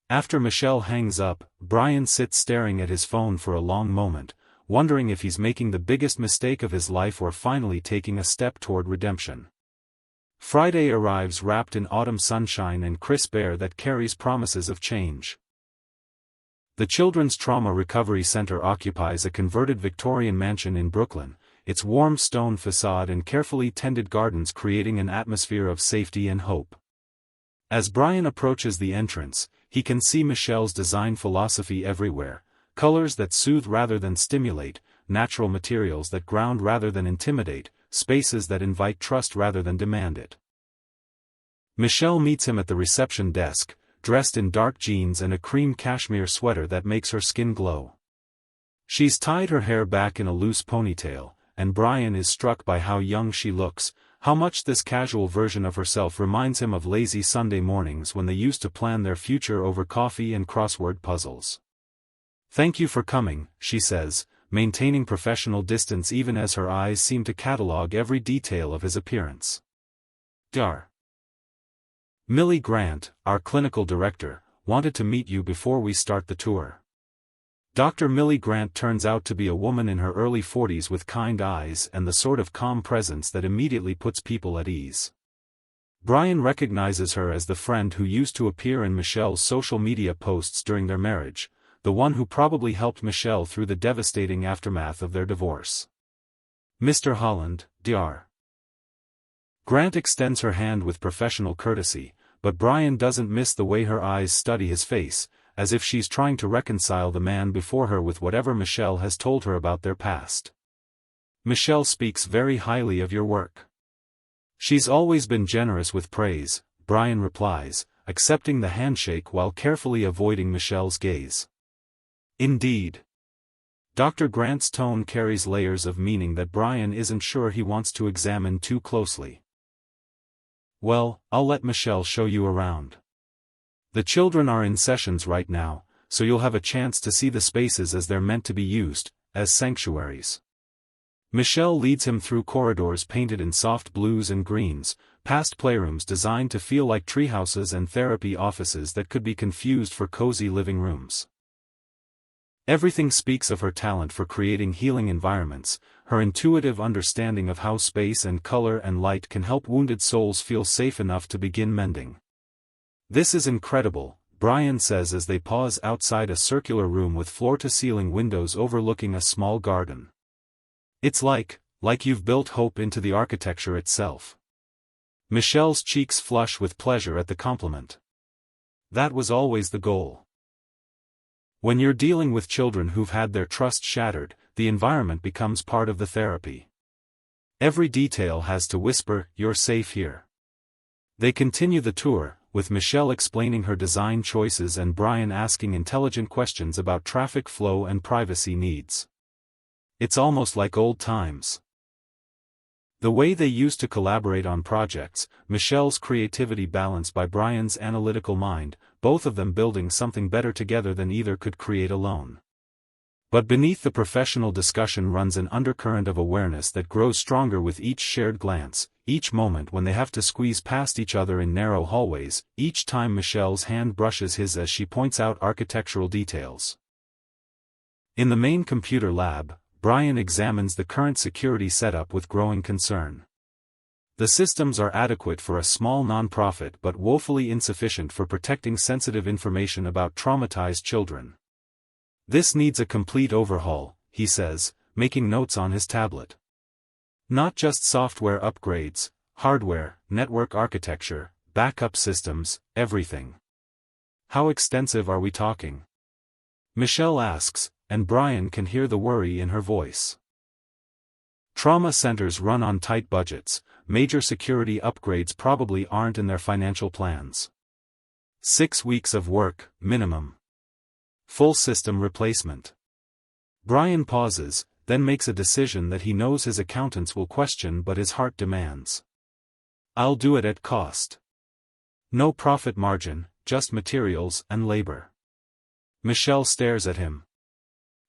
After Michelle hangs up, Brian sits staring at his phone for a long moment, wondering if he's making the biggest mistake of his life or finally taking a step toward redemption. Friday arrives wrapped in autumn sunshine and crisp air that carries promises of change. The Children's Trauma Recovery Center occupies a converted Victorian mansion in Brooklyn, its warm stone facade and carefully tended gardens creating an atmosphere of safety and hope. As Brian approaches the entrance, he can see Michelle's design philosophy everywhere: colors that soothe rather than stimulate, natural materials that ground rather than intimidate, spaces that invite trust rather than demand it. Michelle meets him at the reception desk, dressed in dark jeans and a cream cashmere sweater that makes her skin glow. She's tied her hair back in a loose ponytail, and Brian is struck by how young she looks, how much this casual version of herself reminds him of lazy Sunday mornings when they used to plan their future over coffee and crossword puzzles. "Thank you for coming," she says, maintaining professional distance even as her eyes seem to catalog every detail of his appearance. Dar. "Millie Grant, our clinical director, wanted to meet you before we start the tour." Dr. Millie Grant turns out to be a woman in her early 40s with kind eyes and the sort of calm presence that immediately puts people at ease. Brian recognizes her as the friend who used to appear in Michelle's social media posts during their marriage, the one who probably helped Michelle through the devastating aftermath of their divorce. "Mr. Holland, Dr. Grant extends her hand with professional courtesy, but Brian doesn't miss the way her eyes study his face, as if she's trying to reconcile the man before her with whatever Michelle has told her about their past. "Michelle speaks very highly of your work." "She's always been generous with praise," Brian replies, accepting the handshake while carefully avoiding Michelle's gaze. "Indeed." Dr. Grant's tone carries layers of meaning that Brian isn't sure he wants to examine too closely. "Well, I'll let Michelle show you around. The children are in sessions right now, so you'll have a chance to see the spaces as they're meant to be used, as sanctuaries." Michelle leads him through corridors painted in soft blues and greens, past playrooms designed to feel like treehouses and therapy offices that could be confused for cozy living rooms. Everything speaks of her talent for creating healing environments, her intuitive understanding of how space and color and light can help wounded souls feel safe enough to begin mending. "This is incredible," Brian says as they pause outside a circular room with floor-to-ceiling windows overlooking a small garden. "It's like you've built hope into the architecture itself." Michelle's cheeks flush with pleasure at the compliment. That was always the goal. When you're dealing with children who've had their trust shattered, the environment becomes part of the therapy. Every detail has to whisper, "You're safe here." They continue the tour, with Michelle explaining her design choices and Brian asking intelligent questions about traffic flow and privacy needs. It's almost like old times. The way they used to collaborate on projects, Michelle's creativity balanced by Brian's analytical mind, both of them building something better together than either could create alone. But beneath the professional discussion runs an undercurrent of awareness that grows stronger with each shared glance, each moment when they have to squeeze past each other in narrow hallways, each time Michelle's hand brushes his as she points out architectural details. In the main computer lab, Brian examines the current security setup with growing concern. The systems are adequate for a small nonprofit but woefully insufficient for protecting sensitive information about traumatized children. This needs a complete overhaul, he says, making notes on his tablet. Not just software upgrades, hardware, network architecture, backup systems, everything. How extensive are we talking? Michelle asks, and Brian can hear the worry in her voice. Trauma centers run on tight budgets, major security upgrades probably aren't in their financial plans. 6 weeks of work, minimum. Full system replacement. Brian pauses, then makes a decision that he knows his accountants will question but his heart demands. I'll do it at cost. No profit margin, just materials and labor. Michelle stares at him.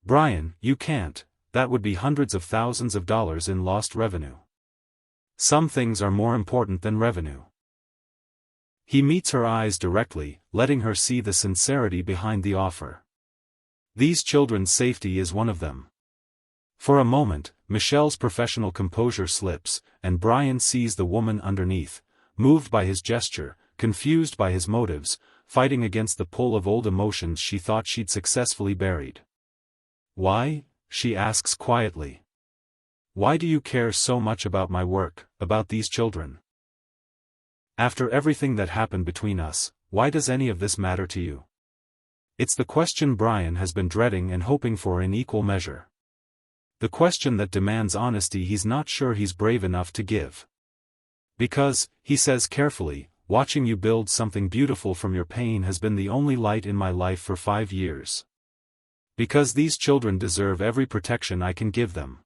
Brian, you can't, that would be hundreds of thousands of dollars in lost revenue. Some things are more important than revenue. He meets her eyes directly, letting her see the sincerity behind the offer. These children's safety is one of them. For a moment, Michelle's professional composure slips, and Brian sees the woman underneath, moved by his gesture, confused by his motives, fighting against the pull of old emotions she thought she'd successfully buried. Why? She asks quietly. Why do you care so much about my work, about these children? After everything that happened between us, why does any of this matter to you? It's the question Brian has been dreading and hoping for in equal measure. The question that demands honesty he's not sure he's brave enough to give. Because, he says carefully, watching you build something beautiful from your pain has been the only light in my life for 5 years. Because these children deserve every protection I can give them.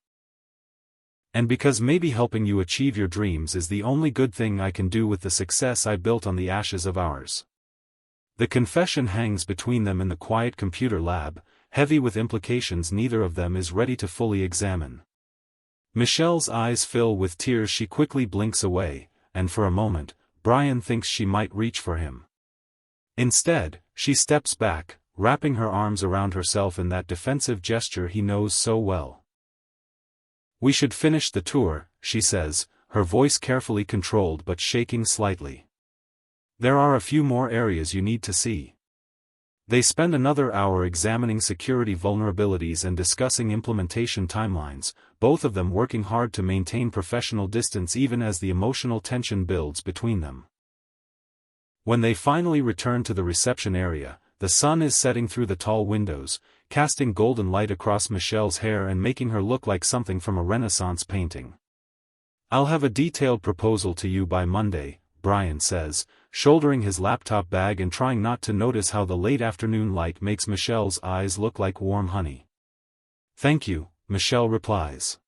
And because maybe helping you achieve your dreams is the only good thing I can do with the success I built on the ashes of ours. The confession hangs between them in the quiet computer lab, heavy with implications neither of them is ready to fully examine. Michelle's eyes fill with tears. She quickly blinks away, and for a moment, Brian thinks she might reach for him. Instead, she steps back, wrapping her arms around herself in that defensive gesture he knows so well. We should finish the tour, she says, her voice carefully controlled but shaking slightly. There are a few more areas you need to see. They spend another hour examining security vulnerabilities and discussing implementation timelines, both of them working hard to maintain professional distance even as the emotional tension builds between them. When they finally return to the reception area, the sun is setting through the tall windows, casting golden light across Michelle's hair and making her look like something from a Renaissance painting. I'll have a detailed proposal to you by Monday, Brian says, shouldering his laptop bag and trying not to notice how the late afternoon light makes Michelle's eyes look like warm honey. Thank you, Michelle replies.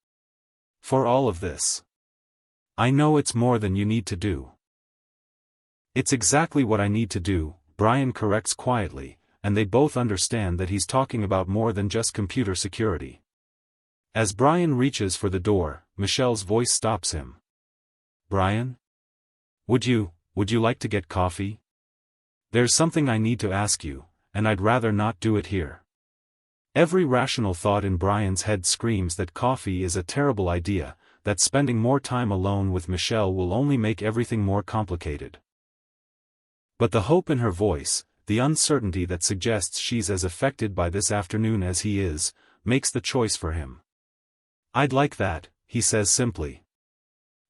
For all of this. I know it's more than you need to do. It's exactly what I need to do, Brian corrects quietly, and they both understand that he's talking about more than just computer security. As Brian reaches for the door, Michelle's voice stops him. Brian? Would you like to get coffee? There's something I need to ask you, and I'd rather not do it here. Every rational thought in Brian's head screams that coffee is a terrible idea, that spending more time alone with Michelle will only make everything more complicated. But the hope in her voice, the uncertainty that suggests she's as affected by this afternoon as he is, makes the choice for him. I'd like that, he says simply.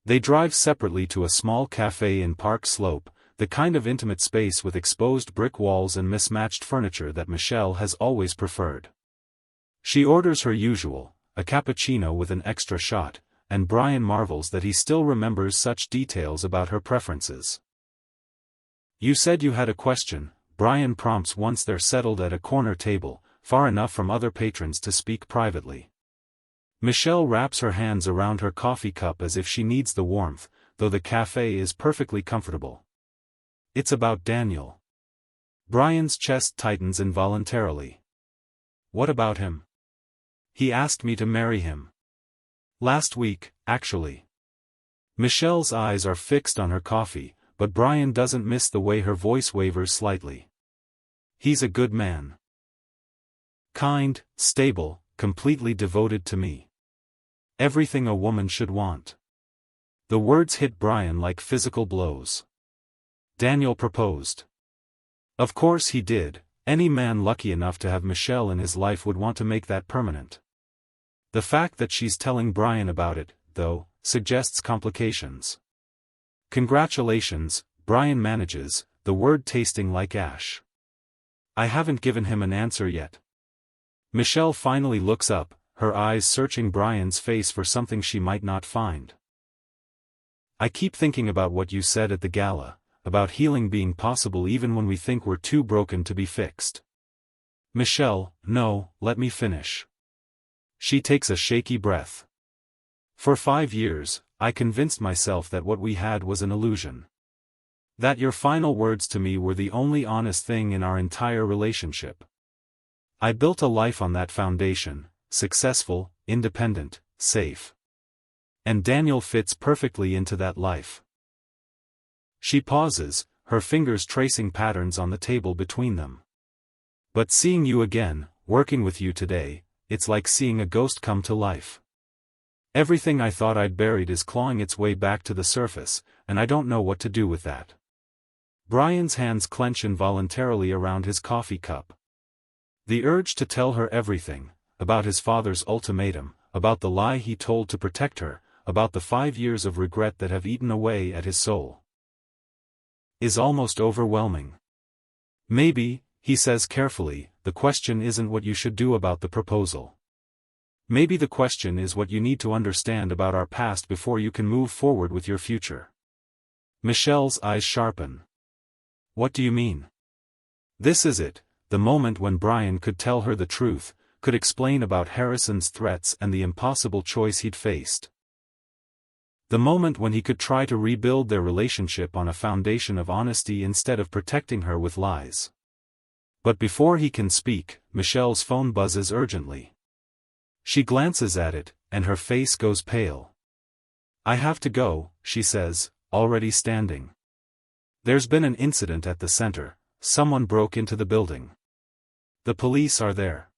They drive separately to a small cafe in Park Slope, the kind of intimate space with exposed brick walls and mismatched furniture that Michelle has always preferred. She orders her usual, a cappuccino with an extra shot, and Brian marvels that he still remembers such details about her preferences. You said you had a question, Brian prompts once they're settled at a corner table, far enough from other patrons to speak privately. Michelle wraps her hands around her coffee cup as if she needs the warmth, though the cafe is perfectly comfortable. It's about Daniel. Brian's chest tightens involuntarily. What about him? He asked me to marry him. Last week, actually. Michelle's eyes are fixed on her coffee, but Brian doesn't miss the way her voice wavers slightly. He's a good man. Kind, stable, completely devoted to me. Everything a woman should want. The words hit Brian like physical blows. Daniel proposed. Of course he did. Any man lucky enough to have Michelle in his life would want to make that permanent. The fact that she's telling Brian about it, though, suggests complications. Congratulations, Brian manages, the word tasting like ash. I haven't given him an answer yet. Michelle finally looks up, her eyes searching Brian's face for something she might not find. I keep thinking about what you said at the gala, about healing being possible even when we think we're too broken to be fixed. Michelle, no, let me finish. She takes a shaky breath. For 5 years, I convinced myself that what we had was an illusion. That your final words to me were the only honest thing in our entire relationship. I built a life on that foundation, successful, independent, safe. And Daniel fits perfectly into that life. She pauses, her fingers tracing patterns on the table between them. But seeing you again, working with you today, it's like seeing a ghost come to life. Everything I thought I'd buried is clawing its way back to the surface, and I don't know what to do with that. Brian's hands clench involuntarily around his coffee cup. The urge to tell her everything, about his father's ultimatum, about the lie he told to protect her, about the 5 years of regret that have eaten away at his soul, is almost overwhelming. Maybe, he says carefully, the question isn't what you should do about the proposal. Maybe the question is what you need to understand about our past before you can move forward with your future. Michelle's eyes sharpen. What do you mean? This is it, the moment when Brian could tell her the truth, could explain about Harrison's threats and the impossible choice he'd faced. The moment when he could try to rebuild their relationship on a foundation of honesty instead of protecting her with lies. But before he can speak, Michelle's phone buzzes urgently. She glances at it, and her face goes pale. I have to go, she says, already standing. There's been an incident at the center, someone broke into the building. The police are there.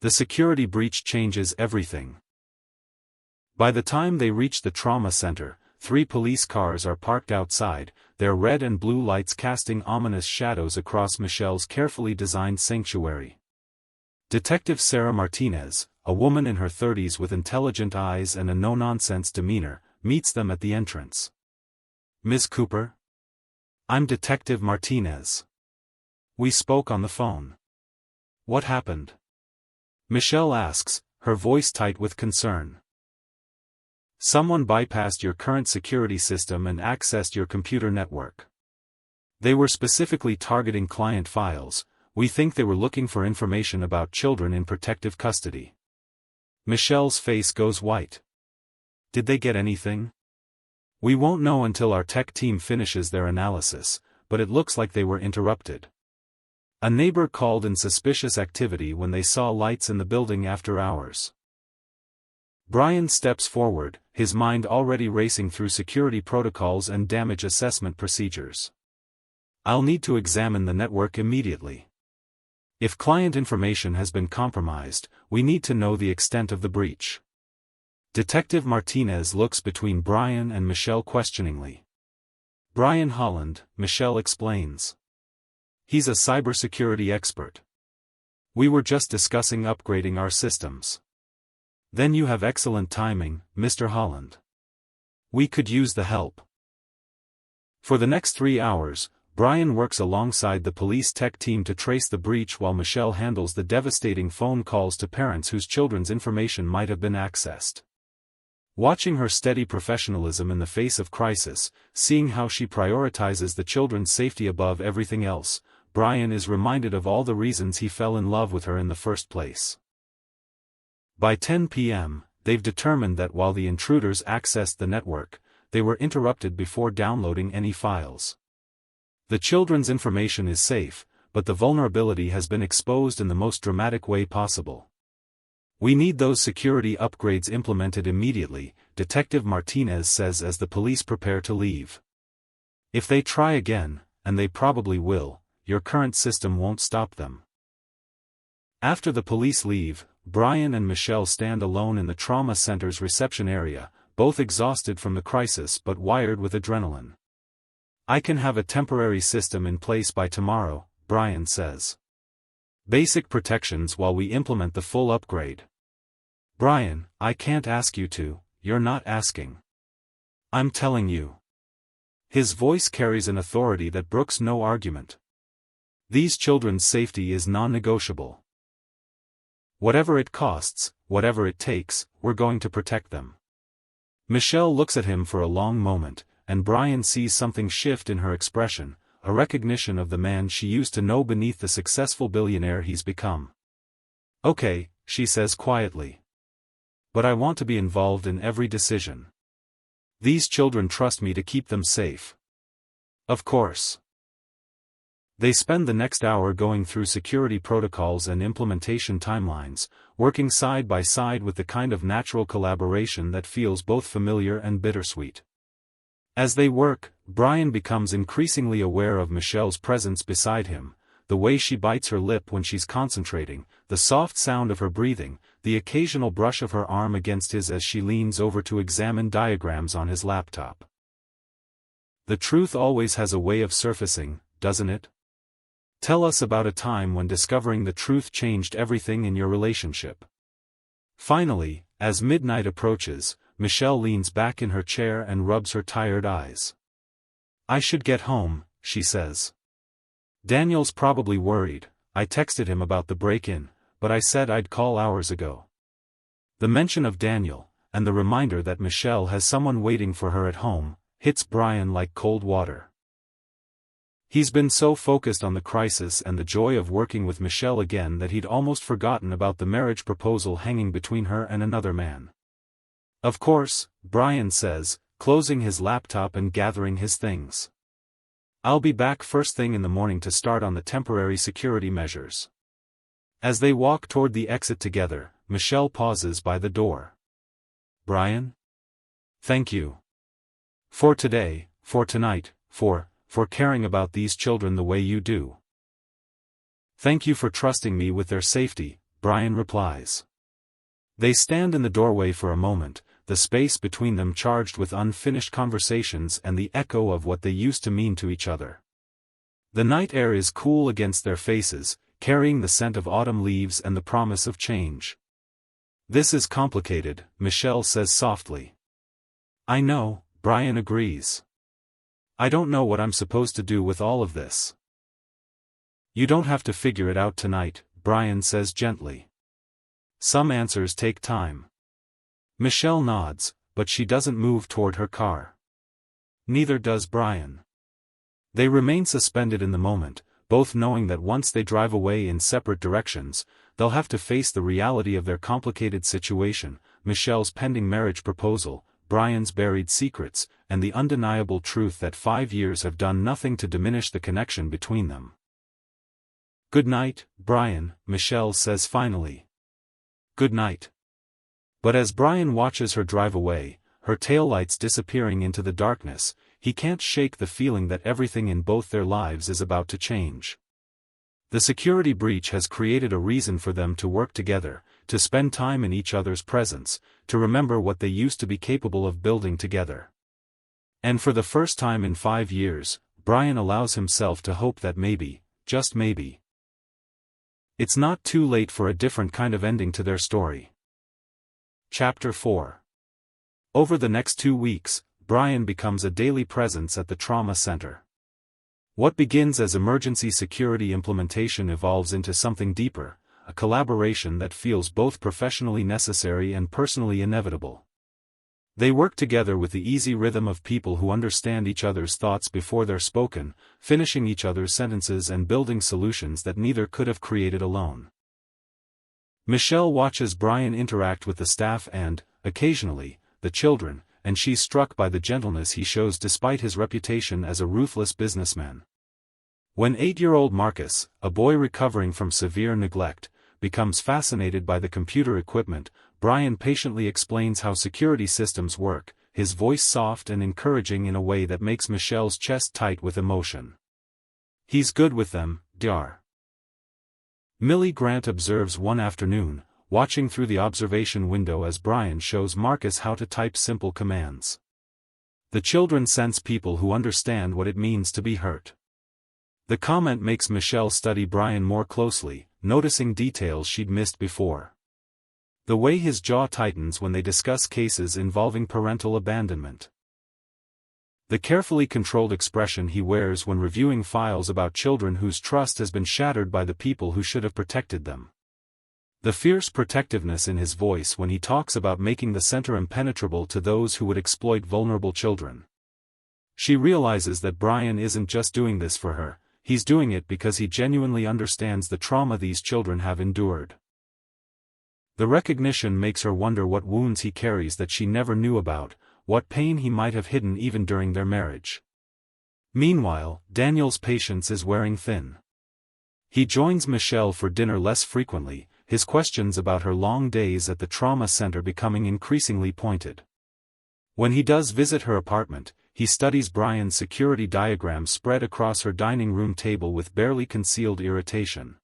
The security breach changes everything. By the time they reach the trauma center, 3 police cars are parked outside, their red and blue lights casting ominous shadows across Michelle's carefully designed sanctuary. Detective Sarah Martinez, a woman in her 30s with intelligent eyes and a no-nonsense demeanor, meets them at the entrance. Ms. Cooper? I'm Detective Martinez. We spoke on the phone. What happened? Michelle asks, her voice tight with concern. Someone bypassed your current security system and accessed your computer network. They were specifically targeting client files. We think they were looking for information about children in protective custody. Michelle's face goes white. Did they get anything? We won't know until our tech team finishes their analysis, but it looks like they were interrupted. A neighbor called in suspicious activity when they saw lights in the building after hours. Brian steps forward, his mind already racing through security protocols and damage assessment procedures. I'll need to examine the network immediately. If client information has been compromised, we need to know the extent of the breach. Detective Martinez looks between Brian and Michelle questioningly. Brian Holland, Michelle explains. He's a cybersecurity expert. We were just discussing upgrading our systems. Then you have excellent timing, Mr. Holland. We could use the help. For the next 3 hours, Brian works alongside the police tech team to trace the breach while Michelle handles the devastating phone calls to parents whose children's information might have been accessed. Watching her steady professionalism in the face of crisis, seeing how she prioritizes the children's safety above everything else, Brian is reminded of all the reasons he fell in love with her in the first place. By 10 p.m., they've determined that while the intruders accessed the network, they were interrupted before downloading any files. The children's information is safe, but the vulnerability has been exposed in the most dramatic way possible. "We need those security upgrades implemented immediately," Detective Martinez says as the police prepare to leave. "If they try again, and they probably will, your current system won't stop them." After the police leave, Brian and Michelle stand alone in the trauma center's reception area, both exhausted from the crisis but wired with adrenaline. "I can have a temporary system in place by tomorrow," Brian says. "Basic protections while we implement the full upgrade." "Brian, I can't ask you to, you're not asking. I'm telling you." His voice carries an authority that brooks no argument. "These children's safety is non-negotiable. Whatever it costs, whatever it takes, we're going to protect them." Michelle looks at him for a long moment, and Brian sees something shift in her expression, a recognition of the man she used to know beneath the successful billionaire he's become. "Okay," she says quietly. "But I want to be involved in every decision. These children trust me to keep them safe." "Of course." They spend the next hour going through security protocols and implementation timelines, working side by side with the kind of natural collaboration that feels both familiar and bittersweet. As they work, Brian becomes increasingly aware of Michelle's presence beside him, the way she bites her lip when she's concentrating, the soft sound of her breathing, the occasional brush of her arm against his as she leans over to examine diagrams on his laptop. The truth always has a way of surfacing, doesn't it? Tell us about a time when discovering the truth changed everything in your relationship. Finally, as midnight approaches, Michelle leans back in her chair and rubs her tired eyes. "I should get home," she says. "Daniel's probably worried. I texted him about the break-in, but I said I'd call hours ago." The mention of Daniel, and the reminder that Michelle has someone waiting for her at home, hits Brian like cold water. He's been so focused on the crisis and the joy of working with Michelle again that he'd almost forgotten about the marriage proposal hanging between her and another man. "Of course," Brian says, closing his laptop and gathering his things. "I'll be back first thing in the morning to start on the temporary security measures." As they walk toward the exit together, Michelle pauses by the door. "Brian? Thank you. For today, for tonight, for caring about these children the way you do." "Thank you for trusting me with their safety," Brian replies. They stand in the doorway for a moment, the space between them charged with unfinished conversations and the echo of what they used to mean to each other. The night air is cool against their faces, carrying the scent of autumn leaves and the promise of change. "This is complicated," Michelle says softly. "I know," Brian agrees. "I don't know what I'm supposed to do with all of this." "You don't have to figure it out tonight," Brian says gently. "Some answers take time." Michelle nods, but she doesn't move toward her car. Neither does Brian. They remain suspended in the moment, both knowing that once they drive away in separate directions, they'll have to face the reality of their complicated situation, Michelle's pending marriage proposal, Brian's buried secrets, and the undeniable truth that 5 years have done nothing to diminish the connection between them. "Good night, Brian," Michelle says finally. "Good night." But as Brian watches her drive away, her taillights disappearing into the darkness, he can't shake the feeling that everything in both their lives is about to change. The security breach has created a reason for them to work together, to spend time in each other's presence, to remember what they used to be capable of building together. And for the first time in 5 years, Brian allows himself to hope that maybe, just maybe, it's not too late for a different kind of ending to their story. Chapter 4. Over the next 2 weeks, Brian becomes a daily presence at the trauma center. What begins as emergency security implementation evolves into something deeper, a collaboration that feels both professionally necessary and personally inevitable. They work together with the easy rhythm of people who understand each other's thoughts before they're spoken, finishing each other's sentences and building solutions that neither could have created alone. Michelle watches Brian interact with the staff and, occasionally, the children, and she's struck by the gentleness he shows despite his reputation as a ruthless businessman. When 8-year-old Marcus, a boy recovering from severe neglect, becomes fascinated by the computer equipment, Brian patiently explains how security systems work, his voice soft and encouraging in a way that makes Michelle's chest tight with emotion. "He's good with them, Dr." Millie Grant observes one afternoon, watching through the observation window as Brian shows Marcus how to type simple commands. The children sense people who understand what it means to be hurt. The comment makes Michelle study Brian more closely, noticing details she'd missed before. The way his jaw tightens when they discuss cases involving parental abandonment. The carefully controlled expression he wears when reviewing files about children whose trust has been shattered by the people who should have protected them. The fierce protectiveness in his voice when he talks about making the center impenetrable to those who would exploit vulnerable children. She realizes that Brian isn't just doing this for her, he's doing it because he genuinely understands the trauma these children have endured. The recognition makes her wonder what wounds he carries that she never knew about, what pain he might have hidden even during their marriage. Meanwhile, Daniel's patience is wearing thin. He joins Michelle for dinner less frequently, his questions about her long days at the trauma center becoming increasingly pointed. When he does visit her apartment, he studies Brian's security diagram spread across her dining room table with barely concealed irritation.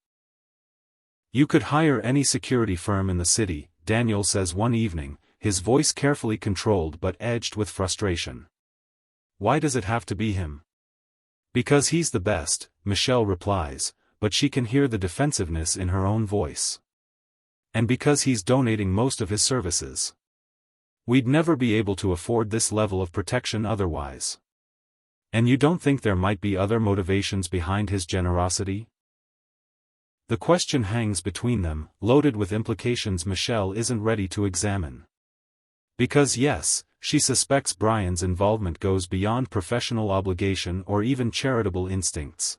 "You could hire any security firm in the city," Daniel says one evening, his voice carefully controlled but edged with frustration. "Why does it have to be him?" "Because he's the best," Michelle replies, but she can hear the defensiveness in her own voice. "And because he's donating most of his services. We'd never be able to afford this level of protection otherwise." "And you don't think there might be other motivations behind his generosity?" The question hangs between them, loaded with implications Michelle isn't ready to examine. Because yes, she suspects Brian's involvement goes beyond professional obligation or even charitable instincts.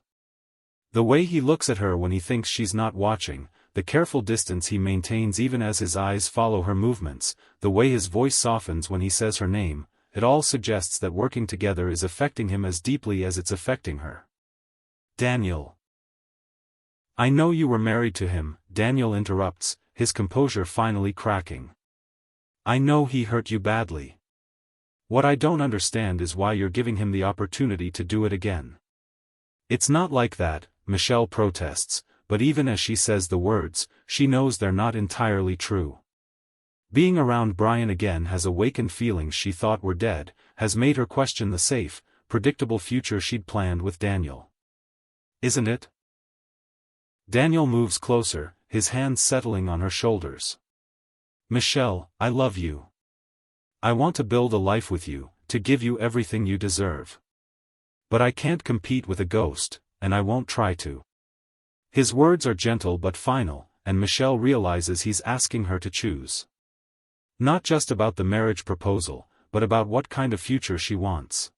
The way he looks at her when he thinks she's not watching, the careful distance he maintains even as his eyes follow her movements, the way his voice softens when he says her name, it all suggests that working together is affecting him as deeply as it's affecting her. "Daniel. I know you were married to him," Daniel interrupts, his composure finally cracking. "I know he hurt you badly. What I don't understand is why you're giving him the opportunity to do it again." "It's not like that," Michelle protests, but even as she says the words, she knows they're not entirely true. Being around Brian again has awakened feelings she thought were dead, has made her question the safe, predictable future she'd planned with Daniel. "Isn't it?" Daniel moves closer, his hands settling on her shoulders. "Michelle, I love you. I want to build a life with you, to give you everything you deserve. But I can't compete with a ghost, and I won't try to." His words are gentle but final, and Michelle realizes he's asking her to choose. Not just about the marriage proposal, but about what kind of future she wants.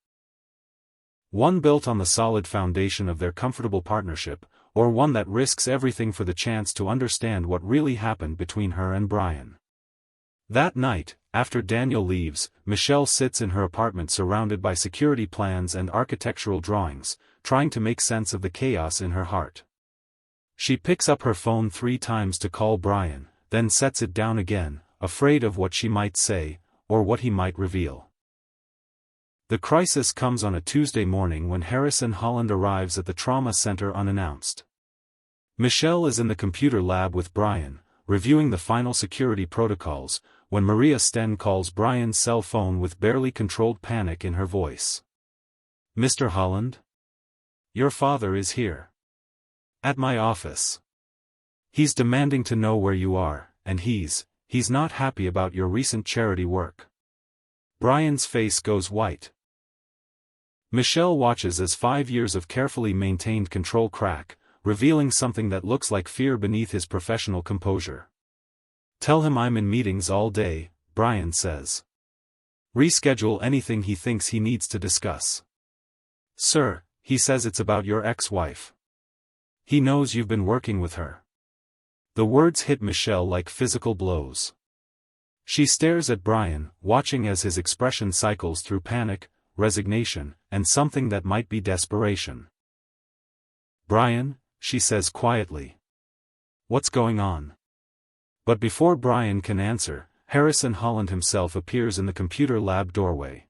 One built on the solid foundation of their comfortable partnership, or one that risks everything for the chance to understand what really happened between her and Brian. That night, after Daniel leaves, Michelle sits in her apartment surrounded by security plans and architectural drawings, trying to make sense of the chaos in her heart. She picks up her phone 3 times to call Brian, then sets it down again, afraid of what she might say, or what he might reveal. The crisis comes on a Tuesday morning when Harrison Holland arrives at the trauma center unannounced. Michelle is in the computer lab with Brian, reviewing the final security protocols, when Maria Sten calls Brian's cell phone with barely controlled panic in her voice. "Mr. Holland? Your father is here. At my office. He's demanding to know where you are, and he's not happy about your recent charity work." Brian's face goes white. Michelle watches as 5 years of carefully maintained control crack, revealing something that looks like fear beneath his professional composure. "Tell him I'm in meetings all day," Brian says. Reschedule anything he thinks he needs to discuss. Sir, he says it's about your ex-wife. He knows you've been working with her. The words hit Michelle like physical blows. She stares at Brian, watching as his expression cycles through panic, resignation, and something that might be desperation. Brian, she says quietly. What's going on? But before Brian can answer, Harrison Holland himself appears in the computer lab doorway.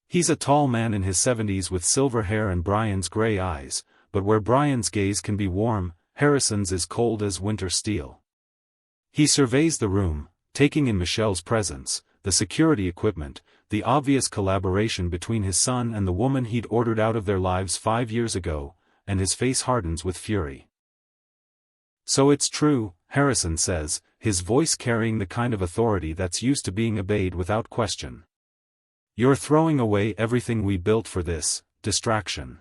He's a tall man in his 70s with silver hair and Brian's gray eyes, but where Brian's gaze can be warm, Harrison's is cold as winter steel. He surveys the room, taking in Michelle's presence, the security equipment, the obvious collaboration between his son and the woman he'd ordered out of their lives 5 years ago, and his face hardens with fury. So it's true, Harrison says, his voice carrying the kind of authority that's used to being obeyed without question. You're throwing away everything we built for this distraction.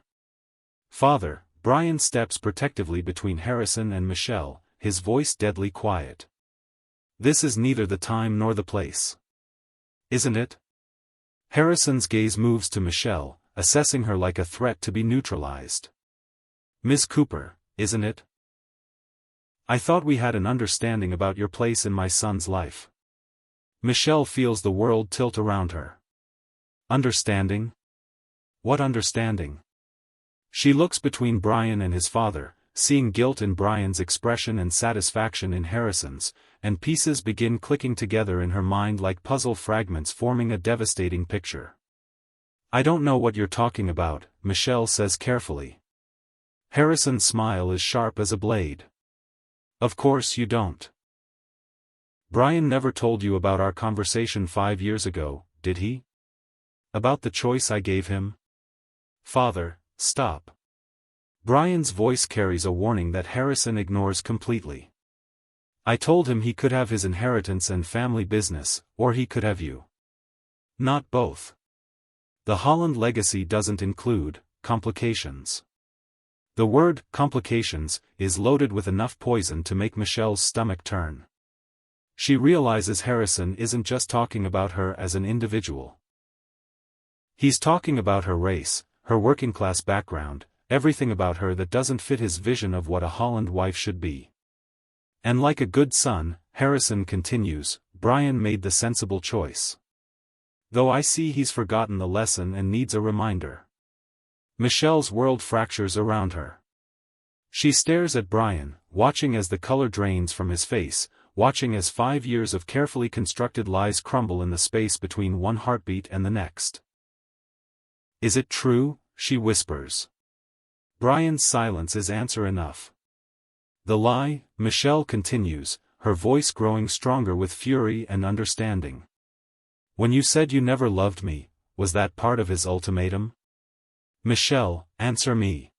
Father, Brian steps protectively between Harrison and Michelle, his voice deadly quiet. This is neither the time nor the place. Isn't it? Harrison's gaze moves to Michelle, assessing her like a threat to be neutralized. Miss Cooper, isn't it? I thought we had an understanding about your place in my son's life. Michelle feels the world tilt around her. Understanding? What understanding? She looks between Brian and his father, seeing guilt in Brian's expression and satisfaction in Harrison's, and pieces begin clicking together in her mind like puzzle fragments forming a devastating picture. I don't know what you're talking about, Michelle says carefully. Harrison's smile is sharp as a blade. Of course you don't. Brian never told you about our conversation 5 years ago, did he? About the choice I gave him? Father, stop. Brian's voice carries a warning that Harrison ignores completely. I told him he could have his inheritance and family business, or he could have you. Not both. The Holland legacy doesn't include complications. The word complications is loaded with enough poison to make Michelle's stomach turn. She realizes Harrison isn't just talking about her as an individual. He's talking about her race, her working-class background, everything about her that doesn't fit his vision of what a Holland wife should be. And like a good son, Harrison continues, Brian made the sensible choice. Though I see he's forgotten the lesson and needs a reminder. Michelle's world fractures around her. She stares at Brian, watching as the color drains from his face, watching as 5 years of carefully constructed lies crumble in the space between one heartbeat and the next. Is it true? She whispers. Brian's silence is answer enough. The lie, Michelle continues, her voice growing stronger with fury and understanding. When you said you never loved me, was that part of his ultimatum? Michelle, answer me.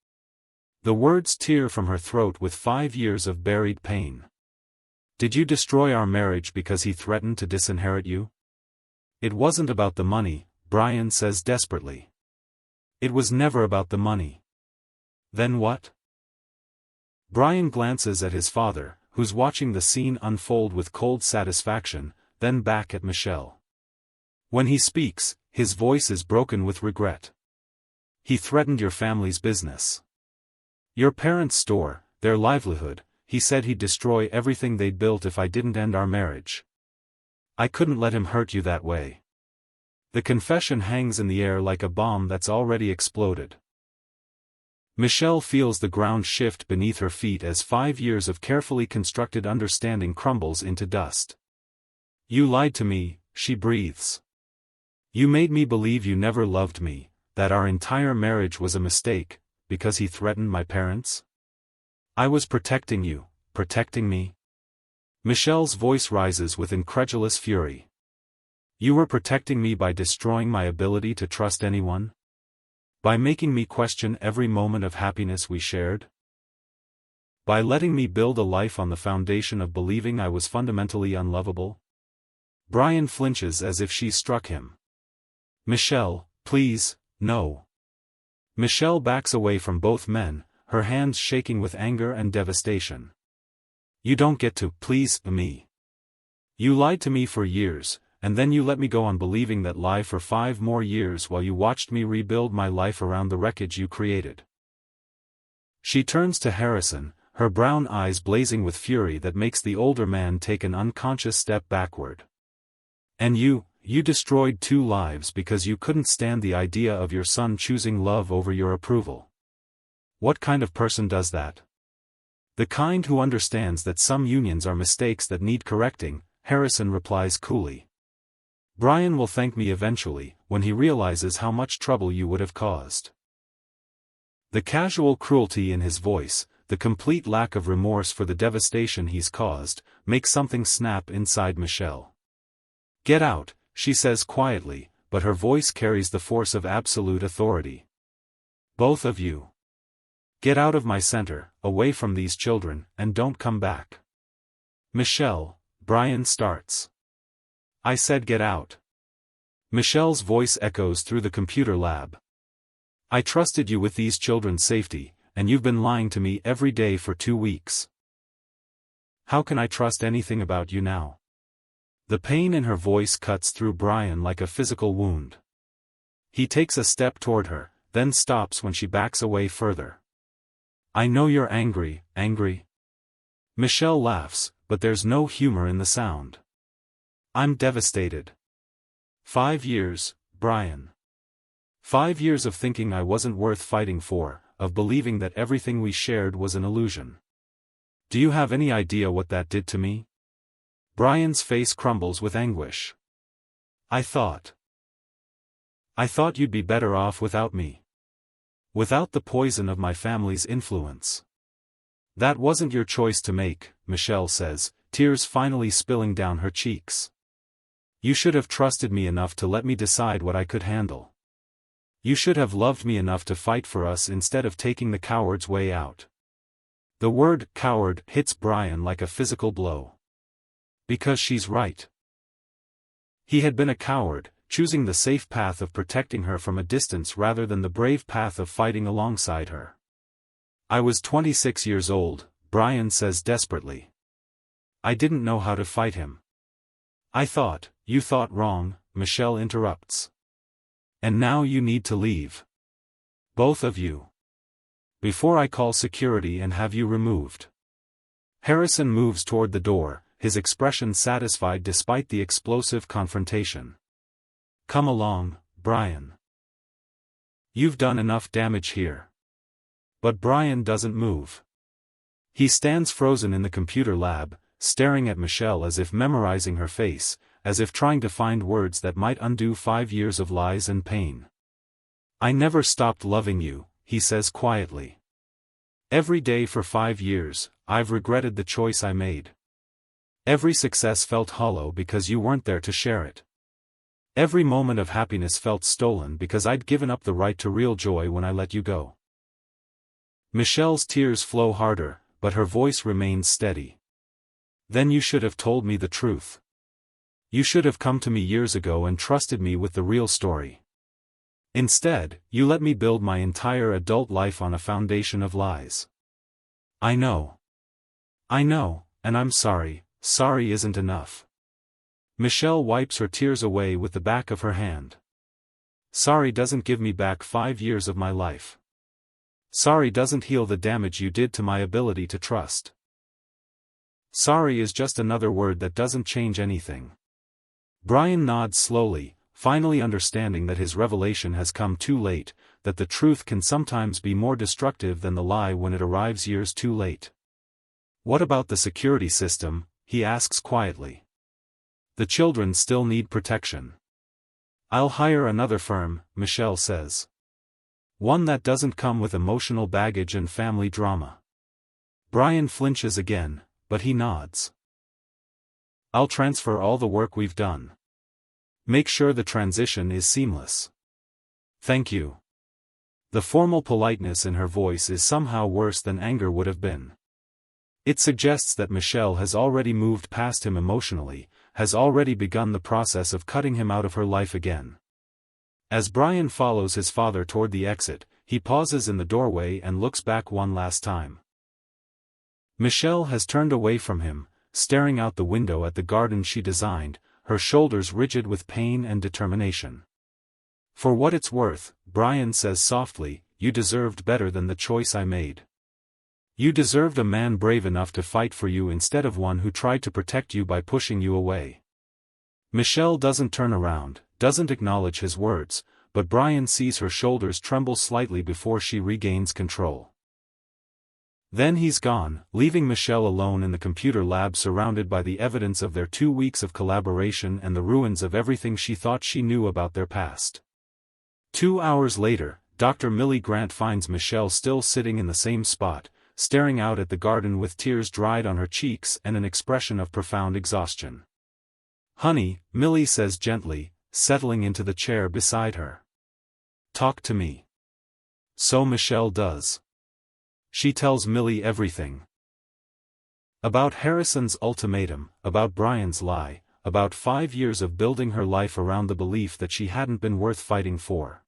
The words tear from her throat with 5 years of buried pain. Did you destroy our marriage because he threatened to disinherit you? It wasn't about the money, Brian says desperately. It was never about the money. Then what? Brian glances at his father, who's watching the scene unfold with cold satisfaction, then back at Michelle. When he speaks, his voice is broken with regret. He threatened your family's business. Your parents' store, their livelihood, he said he'd destroy everything they'd built if I didn't end our marriage. I couldn't let him hurt you that way. The confession hangs in the air like a bomb that's already exploded. Michelle feels the ground shift beneath her feet as 5 years of carefully constructed understanding crumbles into dust. You lied to me, she breathes. You made me believe you never loved me, that our entire marriage was a mistake, because he threatened my parents? I was protecting you, protecting me. Michelle's voice rises with incredulous fury. You were protecting me by destroying my ability to trust anyone? By making me question every moment of happiness we shared? By letting me build a life on the foundation of believing I was fundamentally unlovable? Brian flinches as if she struck him. Michelle, please, no. Michelle backs away from both men, her hands shaking with anger and devastation. You don't get to please me. You lied to me for years, and then you let me go on believing that lie for 5 more years while you watched me rebuild my life around the wreckage you created." She turns to Harrison, her brown eyes blazing with fury that makes the older man take an unconscious step backward. "And you destroyed 2 lives because you couldn't stand the idea of your son choosing love over your approval. What kind of person does that?" "The kind who understands that some unions are mistakes that need correcting," Harrison replies coolly. "Brian will thank me eventually, when he realizes how much trouble you would have caused." The casual cruelty in his voice, the complete lack of remorse for the devastation he's caused, makes something snap inside Michelle. "Get out," she says quietly, but her voice carries the force of absolute authority. "Both of you. Get out of my center, away from these children, and don't come back." "Michelle," Brian starts. "I said get out." Michelle's voice echoes through the computer lab. "I trusted you with these children's safety, and you've been lying to me every day for 2 weeks. How can I trust anything about you now?" The pain in her voice cuts through Brian like a physical wound. He takes a step toward her, then stops when she backs away further. "I know you're angry." Michelle laughs, but there's no humor in the sound. "I'm devastated. 5 years, Brian. 5 years of thinking I wasn't worth fighting for, of believing that everything we shared was an illusion. Do you have any idea what that did to me?" Brian's face crumbles with anguish. I thought you'd be better off without me. Without the poison of my family's influence." "That wasn't your choice to make," Michelle says, tears finally spilling down her cheeks. "You should have trusted me enough to let me decide what I could handle. You should have loved me enough to fight for us instead of taking the coward's way out." The word coward hits Brian like a physical blow. Because she's right. He had been a coward, choosing the safe path of protecting her from a distance rather than the brave path of fighting alongside her. "I was 26 years old," Brian says desperately. "I didn't know how to fight him." You thought wrong," Michelle interrupts. "And now you need to leave. Both of you. Before I call security and have you removed." Harrison moves toward the door, his expression satisfied despite the explosive confrontation. "Come along, Brian. You've done enough damage here." But Brian doesn't move. He stands frozen in the computer lab, staring at Michelle as if memorizing her face, as if trying to find words that might undo 5 years of lies and pain. "I never stopped loving you," he says quietly. "Every day for 5 years, I've regretted the choice I made. Every success felt hollow because you weren't there to share it. Every moment of happiness felt stolen because I'd given up the right to real joy when I let you go." Michelle's tears flow harder, but her voice remains steady. "Then you should have told me the truth. You should have come to me years ago and trusted me with the real story. Instead, you let me build my entire adult life on a foundation of lies." I know, and I'm sorry. Sorry isn't enough." Michelle wipes her tears away with the back of her hand. "Sorry doesn't give me back 5 years of my life. Sorry doesn't heal the damage you did to my ability to trust. Sorry is just another word that doesn't change anything." Brian nods slowly, finally understanding that his revelation has come too late, that the truth can sometimes be more destructive than the lie when it arrives years too late. "What about the security system?" he asks quietly. "The children still need protection." "I'll hire another firm," Michelle says. "One that doesn't come with emotional baggage and family drama." Brian flinches again, but he nods. "I'll transfer all the work we've done. Make sure the transition is seamless." "Thank you." The formal politeness in her voice is somehow worse than anger would have been. It suggests that Michelle has already moved past him emotionally, has already begun the process of cutting him out of her life again. As Brian follows his father toward the exit, he pauses in the doorway and looks back one last time. Michelle has turned away from him, staring out the window at the garden she designed, her shoulders rigid with pain and determination. "For what it's worth," Brian says softly, "you deserved better than the choice I made. You deserved a man brave enough to fight for you instead of one who tried to protect you by pushing you away." Michelle doesn't turn around, doesn't acknowledge his words, but Brian sees her shoulders tremble slightly before she regains control. Then he's gone, leaving Michelle alone in the computer lab surrounded by the evidence of their 2 weeks of collaboration and the ruins of everything she thought she knew about their past. 2 hours later, Dr. Millie Grant finds Michelle still sitting in the same spot, staring out at the garden with tears dried on her cheeks and an expression of profound exhaustion. "Honey," Millie says gently, settling into the chair beside her. "Talk to me." So Michelle does. She tells Millie everything. About Harrison's ultimatum, about Brian's lie, about 5 years of building her life around the belief that she hadn't been worth fighting for.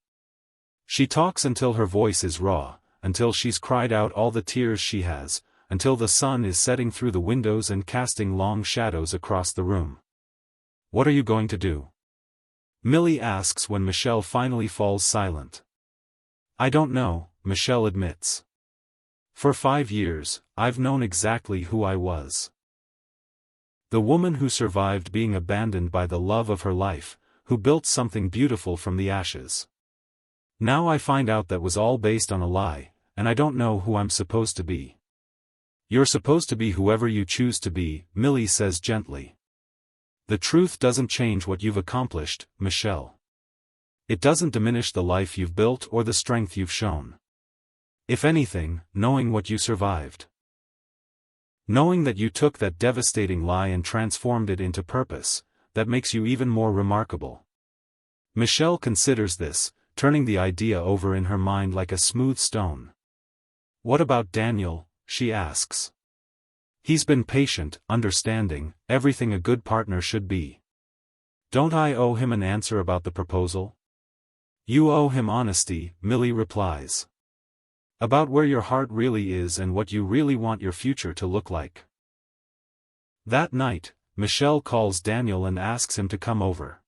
She talks until her voice is raw, until she's cried out all the tears she has, until the sun is setting through the windows and casting long shadows across the room. "What are you going to do?" Millie asks when Michelle finally falls silent. "I don't know," Michelle admits. "For 5 years, I've known exactly who I was. The woman who survived being abandoned by the love of her life, who built something beautiful from the ashes. Now I find out that was all based on a lie, and I don't know who I'm supposed to be." "You're supposed to be whoever you choose to be," Millie says gently. "The truth doesn't change what you've accomplished, Michelle. It doesn't diminish the life you've built or the strength you've shown. If anything, knowing what you survived. Knowing that you took that devastating lie and transformed it into purpose, that makes you even more remarkable." Michelle considers this, turning the idea over in her mind like a smooth stone. "What about Daniel?" she asks. "He's been patient, understanding, everything a good partner should be. Don't I owe him an answer about the proposal?" "You owe him honesty," Millie replies. "About where your heart really is and what you really want your future to look like." That night, Michelle calls Daniel and asks him to come over.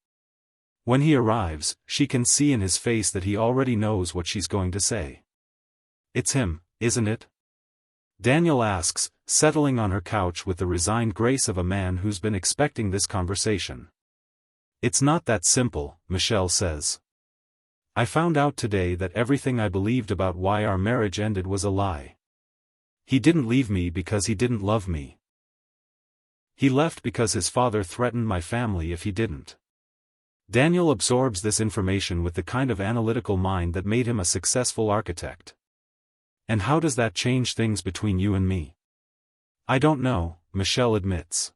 When he arrives, she can see in his face that he already knows what she's going to say. "It's him, isn't it?" Daniel asks, settling on her couch with the resigned grace of a man who's been expecting this conversation. "It's not that simple," Michelle says. "I found out today that everything I believed about why our marriage ended was a lie. He didn't leave me because he didn't love me. He left because his father threatened my family if he didn't." Daniel absorbs this information with the kind of analytical mind that made him a successful architect. "And how does that change things between you and me?" "I don't know," Michelle admits.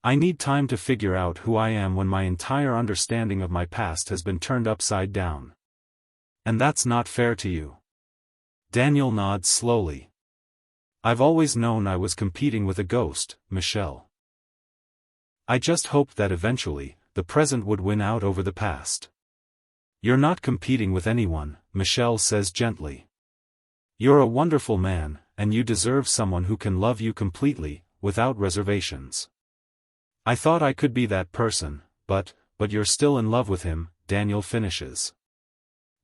"I need time to figure out who I am when my entire understanding of my past has been turned upside down. And that's not fair to you." Daniel nods slowly. "I've always known I was competing with a ghost, Michelle. I just hoped that eventually, the present would win out over the past." "You're not competing with anyone," Michelle says gently. "You're a wonderful man, and you deserve someone who can love you completely, without reservations." "I thought I could be that person, but you're still in love with him," Daniel finishes.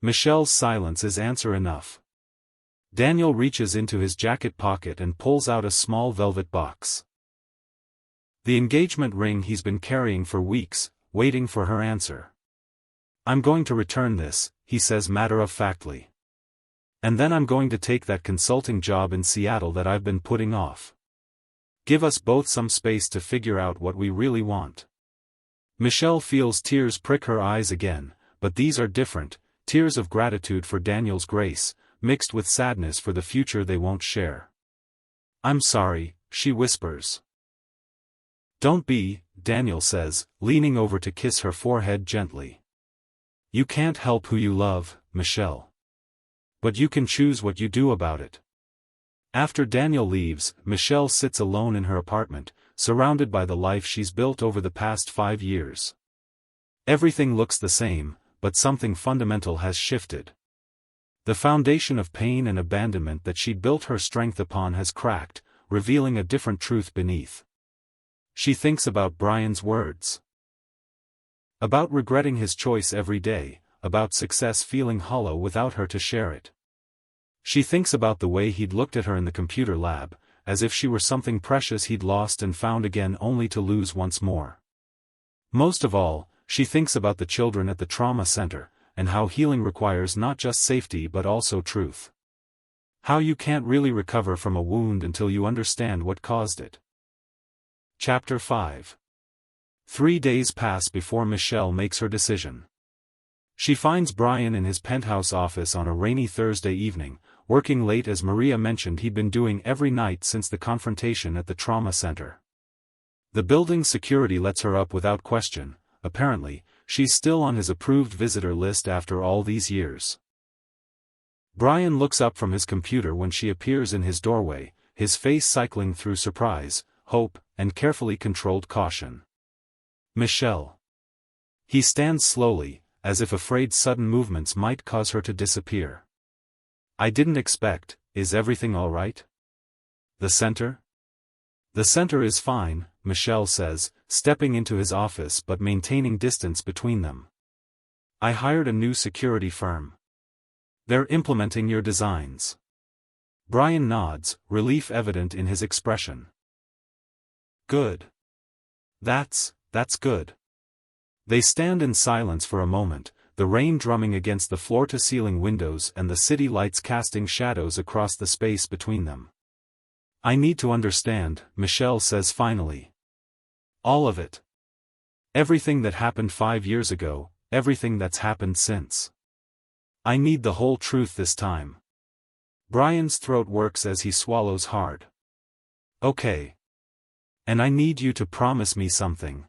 Michelle's silence is answer enough. Daniel reaches into his jacket pocket and pulls out a small velvet box. The engagement ring he's been carrying for weeks, waiting for her answer. "I'm going to return this," he says matter-of-factly. "And then I'm going to take that consulting job in Seattle that I've been putting off. Give us both some space to figure out what we really want." Michelle feels tears prick her eyes again, but these are different, tears of gratitude for Daniel's grace, mixed with sadness for the future they won't share. "I'm sorry," she whispers. "Don't be," Daniel says, leaning over to kiss her forehead gently. "You can't help who you love, Michelle. But you can choose what you do about it." After Daniel leaves, Michelle sits alone in her apartment, surrounded by the life she's built over the past 5 years. Everything looks the same, but something fundamental has shifted. The foundation of pain and abandonment that she'd built her strength upon has cracked, revealing a different truth beneath. She thinks about Brian's words. About regretting his choice every day, about success feeling hollow without her to share it. She thinks about the way he'd looked at her in the computer lab, as if she were something precious he'd lost and found again only to lose once more. Most of all, she thinks about the children at the trauma center, and how healing requires not just safety but also truth. How you can't really recover from a wound until you understand what caused it. Chapter 5. 3 days pass before Michelle makes her decision. She finds Brian in his penthouse office on a rainy Thursday evening, working late as Maria mentioned he'd been doing every night since the confrontation at the trauma center. The building's security lets her up without question. Apparently, she's still on his approved visitor list after all these years. Brian looks up from his computer when she appears in his doorway, his face cycling through surprise, hope, and carefully controlled caution. Michelle. He stands slowly, as if afraid sudden movements might cause her to disappear. I didn't expect, is everything all right? The center? The center is fine, Michelle says, stepping into his office but maintaining distance between them. I hired a new security firm. They're implementing your designs. Brian nods, relief evident in his expression. Good. That's good. They stand in silence for a moment, the rain drumming against the floor-to-ceiling windows and the city lights casting shadows across the space between them. I need to understand, Michelle says finally. All of it. Everything that happened 5 years ago, everything that's happened since. I need the whole truth this time. Brian's throat works as he swallows hard. Okay. And I need you to promise me something.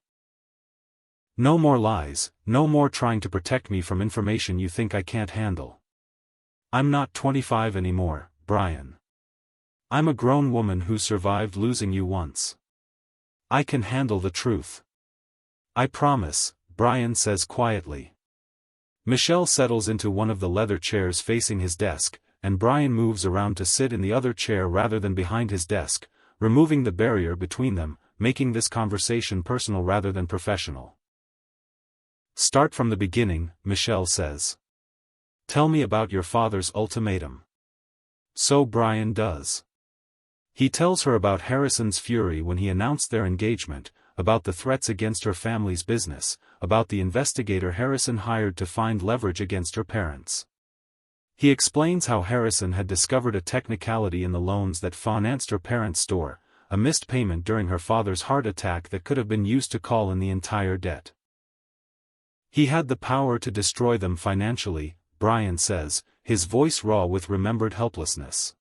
No more lies, no more trying to protect me from information you think I can't handle. I'm not 25 anymore, Brian. I'm a grown woman who survived losing you once. I can handle the truth. I promise, Brian says quietly. Michelle settles into one of the leather chairs facing his desk, and Brian moves around to sit in the other chair rather than behind his desk, removing the barrier between them, making this conversation personal rather than professional. Start from the beginning, Michelle says. Tell me about your father's ultimatum. So Brian does. He tells her about Harrison's fury when he announced their engagement, about the threats against her family's business, about the investigator Harrison hired to find leverage against her parents. He explains how Harrison had discovered a technicality in the loans that financed her parents' store, a missed payment during her father's heart attack that could have been used to call in the entire debt. He had the power to destroy them financially, Brian says, his voice raw with remembered helplessness.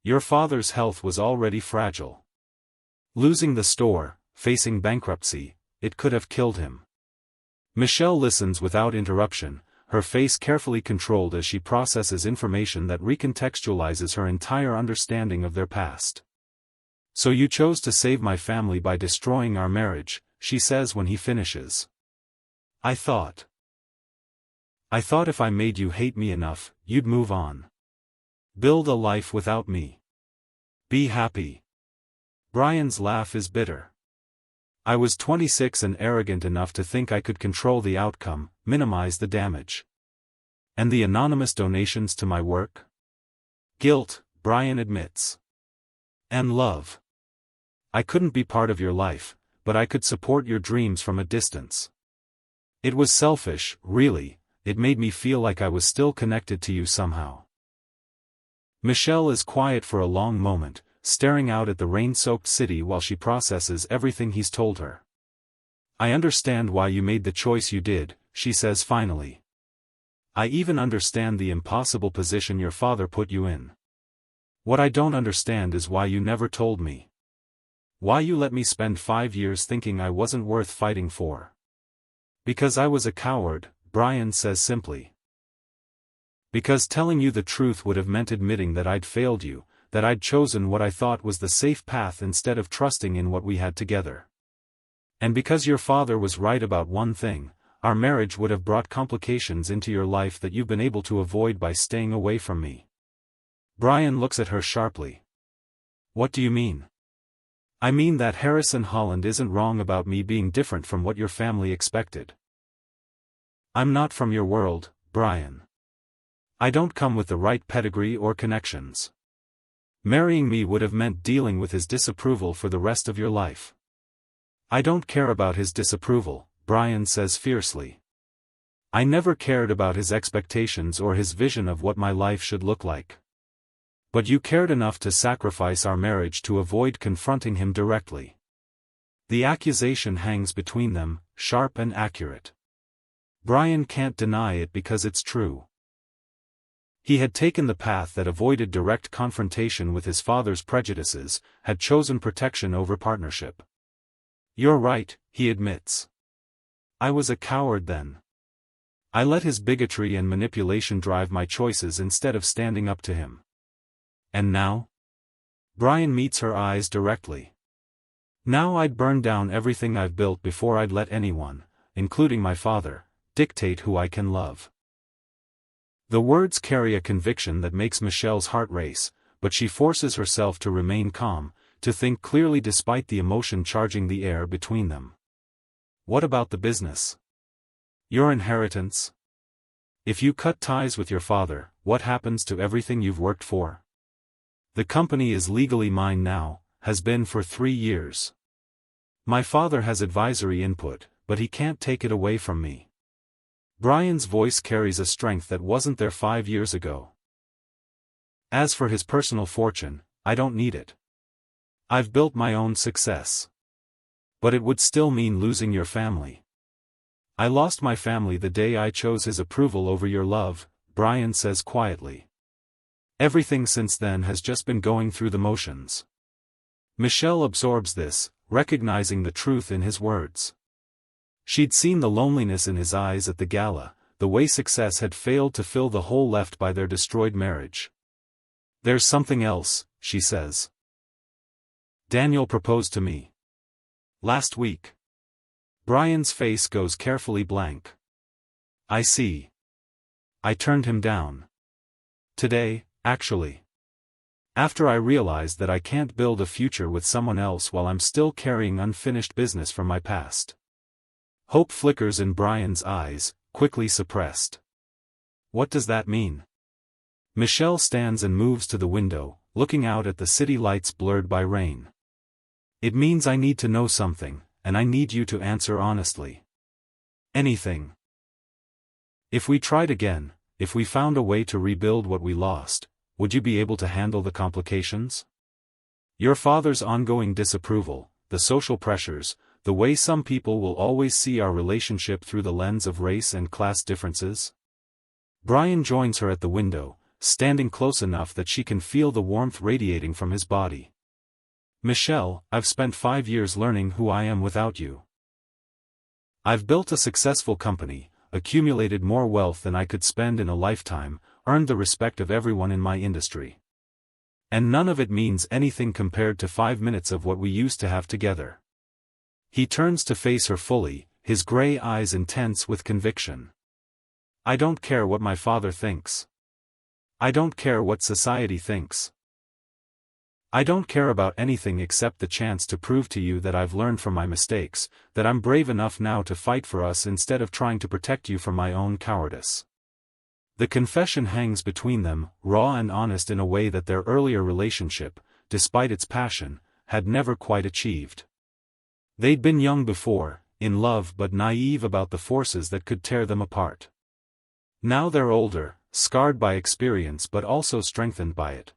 Your father's health was already fragile. Losing the store, facing bankruptcy, it could have killed him. Michelle listens without interruption, her face carefully controlled as she processes information that recontextualizes her entire understanding of their past. So you chose to save my family by destroying our marriage, she says when he finishes. I thought if I made you hate me enough, you'd move on. Build a life without me. Be happy. Brian's laugh is bitter. I was 26 and arrogant enough to think I could control the outcome, minimize the damage. And the anonymous donations to my work? Guilt, Brian admits. And love. I couldn't be part of your life, but I could support your dreams from a distance. It was selfish, really, it made me feel like I was still connected to you somehow. Michelle is quiet for a long moment, staring out at the rain-soaked city while she processes everything he's told her. I understand why you made the choice you did, she says finally. I even understand the impossible position your father put you in. What I don't understand is why you never told me. Why you let me spend 5 years thinking I wasn't worth fighting for. Because I was a coward, Brian says simply. Because telling you the truth would have meant admitting that I'd failed you, that I'd chosen what I thought was the safe path instead of trusting in what we had together. And because your father was right about one thing, our marriage would have brought complications into your life that you've been able to avoid by staying away from me. Brian looks at her sharply. What do you mean? I mean that Harrison Holland isn't wrong about me being different from what your family expected. I'm not from your world, Brian. I don't come with the right pedigree or connections. Marrying me would have meant dealing with his disapproval for the rest of your life. I don't care about his disapproval, Brian says fiercely. I never cared about his expectations or his vision of what my life should look like. But you cared enough to sacrifice our marriage to avoid confronting him directly. The accusation hangs between them, sharp and accurate. Brian can't deny it because it's true. He had taken the path that avoided direct confrontation with his father's prejudices, had chosen protection over partnership. You're right, he admits. I was a coward then. I let his bigotry and manipulation drive my choices instead of standing up to him. And now? Brian meets her eyes directly. Now I'd burn down everything I've built before I'd let anyone, including my father, dictate who I can love. The words carry a conviction that makes Michelle's heart race, but she forces herself to remain calm, to think clearly despite the emotion charging the air between them. What about the business? Your inheritance? If you cut ties with your father, what happens to everything you've worked for? The company is legally mine now, has been for 3 years. My father has advisory input, but he can't take it away from me. Brian's voice carries a strength that wasn't there 5 years ago. As for his personal fortune, I don't need it. I've built my own success. But it would still mean losing your family. I lost my family the day I chose his approval over your love, Brian says quietly. Everything since then has just been going through the motions. Michelle absorbs this, recognizing the truth in his words. She'd seen the loneliness in his eyes at the gala, the way success had failed to fill the hole left by their destroyed marriage. There's something else, she says. Daniel proposed to me. Last week. Brian's face goes carefully blank. I see. I turned him down. Today, actually. After I realized that I can't build a future with someone else while I'm still carrying unfinished business from my past. Hope flickers in Brian's eyes, quickly suppressed. What does that mean? Michelle stands and moves to the window, looking out at the city lights blurred by rain. It means I need to know something, and I need you to answer honestly. Anything. If we tried again, if we found a way to rebuild what we lost, would you be able to handle the complications? Your father's ongoing disapproval, the social pressures, the way some people will always see our relationship through the lens of race and class differences? Brian joins her at the window, standing close enough that she can feel the warmth radiating from his body. Michelle, I've spent 5 years learning who I am without you. I've built a successful company, accumulated more wealth than I could spend in a lifetime, earned the respect of everyone in my industry. And none of it means anything compared to 5 minutes of what we used to have together. He turns to face her fully, his gray eyes intense with conviction. I don't care what my father thinks. I don't care what society thinks. I don't care about anything except the chance to prove to you that I've learned from my mistakes, that I'm brave enough now to fight for us instead of trying to protect you from my own cowardice. The confession hangs between them, raw and honest in a way that their earlier relationship, despite its passion, had never quite achieved. They'd been young before, in love but naive about the forces that could tear them apart. Now they're older, scarred by experience but also strengthened by it.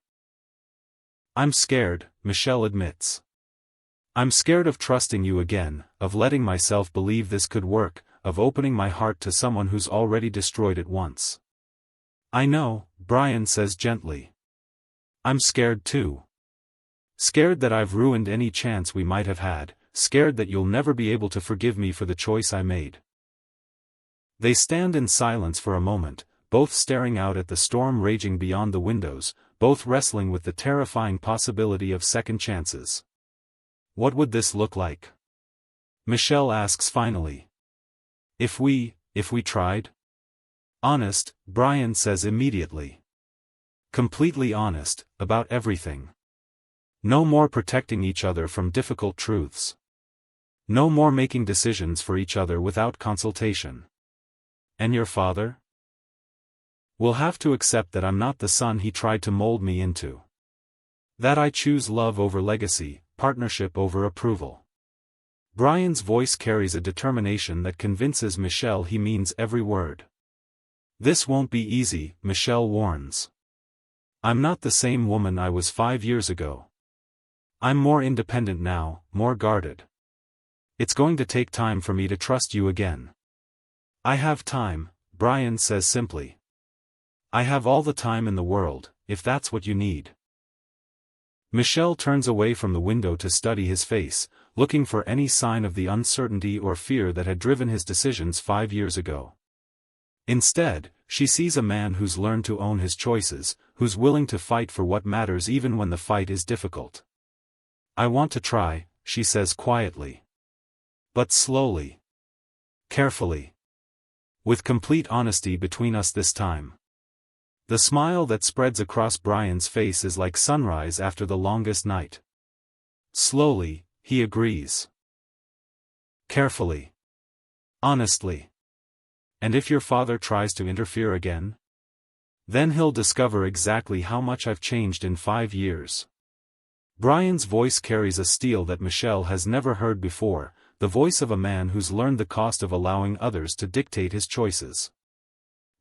I'm scared, Michelle admits. I'm scared of trusting you again, of letting myself believe this could work, of opening my heart to someone who's already destroyed it once. I know, Brian says gently. I'm scared too. Scared that I've ruined any chance we might have had, scared that you'll never be able to forgive me for the choice I made. They stand in silence for a moment, both staring out at the storm raging beyond the windows, both wrestling with the terrifying possibility of second chances. What would this look like? Michelle asks finally. If we tried? Honest, Brian says immediately. Completely honest, about everything. No more protecting each other from difficult truths. No more making decisions for each other without consultation. And your father? Will have to accept that I'm not the son he tried to mold me into. That I choose love over legacy, partnership over approval. Brian's voice carries a determination that convinces Michelle he means every word. This won't be easy, Michelle warns. I'm not the same woman I was 5 years ago. I'm more independent now, more guarded. It's going to take time for me to trust you again. I have time, Brian says simply. I have all the time in the world, if that's what you need. Michelle turns away from the window to study his face, looking for any sign of the uncertainty or fear that had driven his decisions 5 years ago. Instead, she sees a man who's learned to own his choices, who's willing to fight for what matters even when the fight is difficult. I want to try, she says quietly. But slowly. Carefully. With complete honesty between us this time. The smile that spreads across Brian's face is like sunrise after the longest night. Slowly, he agrees. Carefully. Honestly. And if your father tries to interfere again? Then he'll discover exactly how much I've changed in 5 years. Brian's voice carries a steel that Michelle has never heard before, the voice of a man who's learned the cost of allowing others to dictate his choices.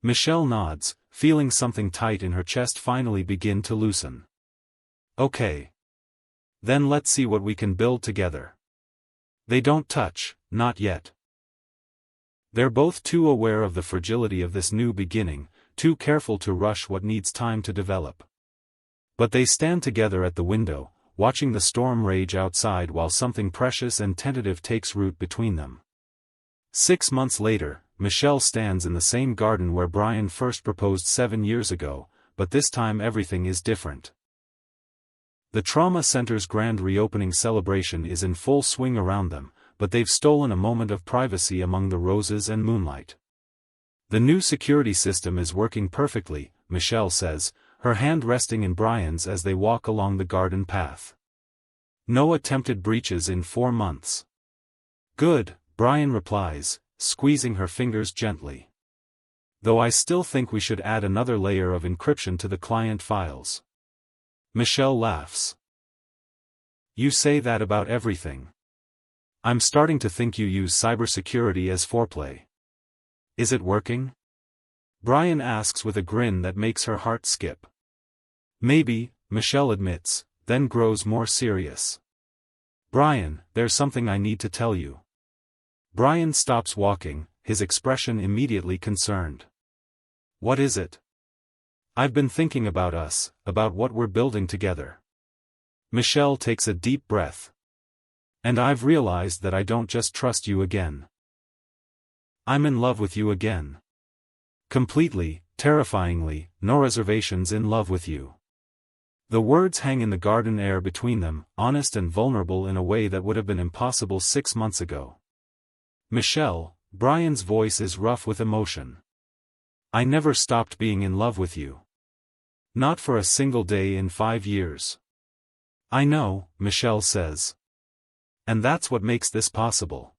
Michelle nods, feeling something tight in her chest finally begin to loosen. Okay. Then let's see what we can build together. They don't touch, not yet. They're both too aware of the fragility of this new beginning, too careful to rush what needs time to develop. But they stand together at the window, watching the storm rage outside while something precious and tentative takes root between them. 6 months later, Michelle stands in the same garden where Brian first proposed 7 years ago, but this time everything is different. The trauma center's grand reopening celebration is in full swing around them, but they've stolen a moment of privacy among the roses and moonlight. The new security system is working perfectly, Michelle says, her hand resting in Brian's as they walk along the garden path. No attempted breaches in 4 months. Good, Brian replies, squeezing her fingers gently. Though I still think we should add another layer of encryption to the client files. Michelle laughs. You say that about everything. I'm starting to think you use cybersecurity as foreplay. Is it working? Brian asks with a grin that makes her heart skip. Maybe, Michelle admits, then grows more serious. Brian, there's something I need to tell you. Brian stops walking, his expression immediately concerned. What is it? I've been thinking about us, about what we're building together. Michelle takes a deep breath. And I've realized that I don't just trust you again. I'm in love with you again. Completely, terrifyingly, no reservations in love with you. The words hang in the garden air between them, honest and vulnerable in a way that would have been impossible 6 months ago. Michelle, Brian's voice is rough with emotion. I never stopped being in love with you. Not for a single day in 5 years. I know, Michelle says. And that's what makes this possible.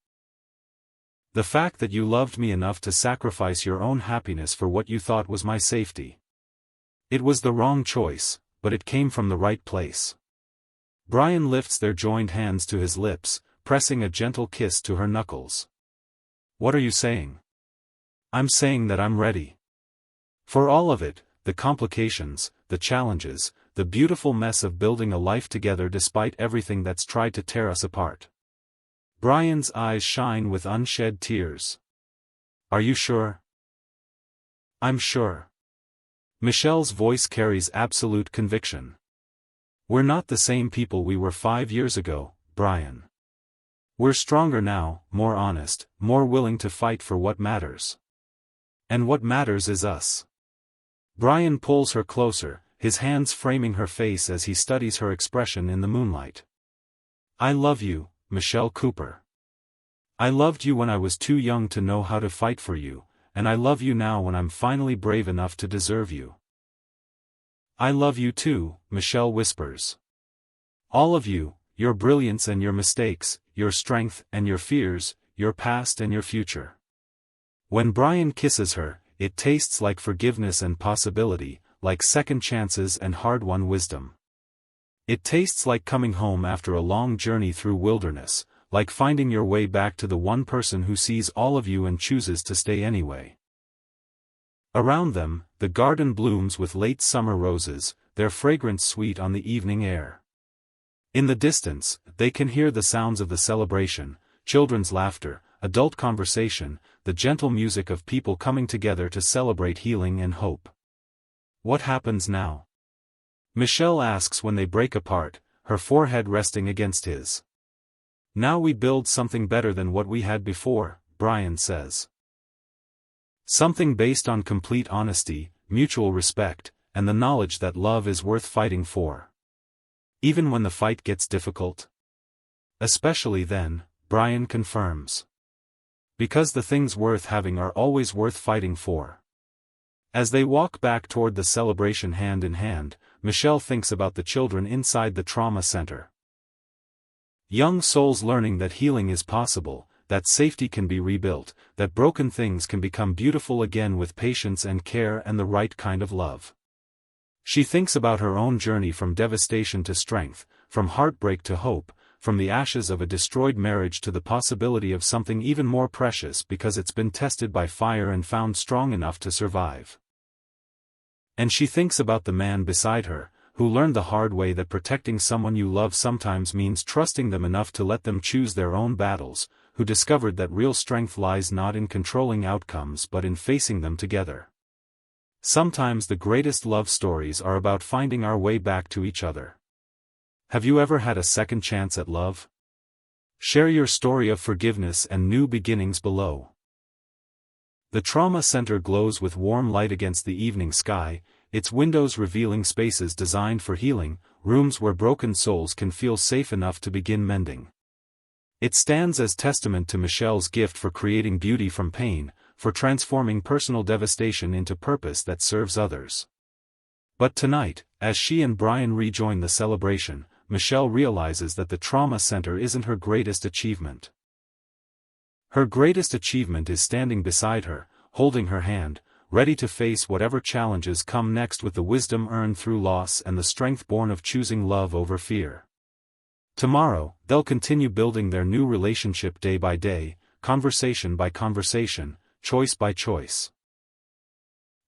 The fact that you loved me enough to sacrifice your own happiness for what you thought was my safety. It was the wrong choice, but it came from the right place. Brian lifts their joined hands to his lips, pressing a gentle kiss to her knuckles. What are you saying? I'm saying that I'm ready. For all of it, the complications, the challenges, the beautiful mess of building a life together despite everything that's tried to tear us apart. Brian's eyes shine with unshed tears. Are you sure? I'm sure. Michelle's voice carries absolute conviction. We're not the same people we were 5 years ago, Brian. We're stronger now, more honest, more willing to fight for what matters. And what matters is us. Brian pulls her closer, his hands framing her face as he studies her expression in the moonlight. I love you, Michelle Cooper. I loved you when I was too young to know how to fight for you, and I love you now when I'm finally brave enough to deserve you. I love you too, Michelle whispers. All of you, your brilliance and your mistakes, your strength and your fears, your past and your future. When Brian kisses her, it tastes like forgiveness and possibility, like second chances and hard-won wisdom. It tastes like coming home after a long journey through wilderness, like finding your way back to the one person who sees all of you and chooses to stay anyway. Around them, the garden blooms with late summer roses, their fragrance sweet on the evening air. In the distance, they can hear the sounds of the celebration, children's laughter, adult conversation, the gentle music of people coming together to celebrate healing and hope. What happens now? Michelle asks when they break apart, her forehead resting against his. Now we build something better than what we had before, Brian says. Something based on complete honesty, mutual respect, and the knowledge that love is worth fighting for. Even when the fight gets difficult. Especially then, Brian confirms. Because the things worth having are always worth fighting for. As they walk back toward the celebration hand in hand, Michelle thinks about the children inside the trauma center. Young souls learning that healing is possible, that safety can be rebuilt, that broken things can become beautiful again with patience and care and the right kind of love. She thinks about her own journey from devastation to strength, from heartbreak to hope, from the ashes of a destroyed marriage to the possibility of something even more precious because it's been tested by fire and found strong enough to survive. And she thinks about the man beside her, who learned the hard way that protecting someone you love sometimes means trusting them enough to let them choose their own battles, who discovered that real strength lies not in controlling outcomes but in facing them together. Sometimes the greatest love stories are about finding our way back to each other. Have you ever had a second chance at love? Share your story of forgiveness and new beginnings below. The trauma center glows with warm light against the evening sky, its windows revealing spaces designed for healing, rooms where broken souls can feel safe enough to begin mending. It stands as testament to Michelle's gift for creating beauty from pain, for transforming personal devastation into purpose that serves others. But tonight, as she and Brian rejoin the celebration, Michelle realizes that the trauma center isn't her greatest achievement. Her greatest achievement is standing beside her, holding her hand, ready to face whatever challenges come next with the wisdom earned through loss and the strength born of choosing love over fear. Tomorrow, they'll continue building their new relationship day by day, conversation by conversation, choice by choice.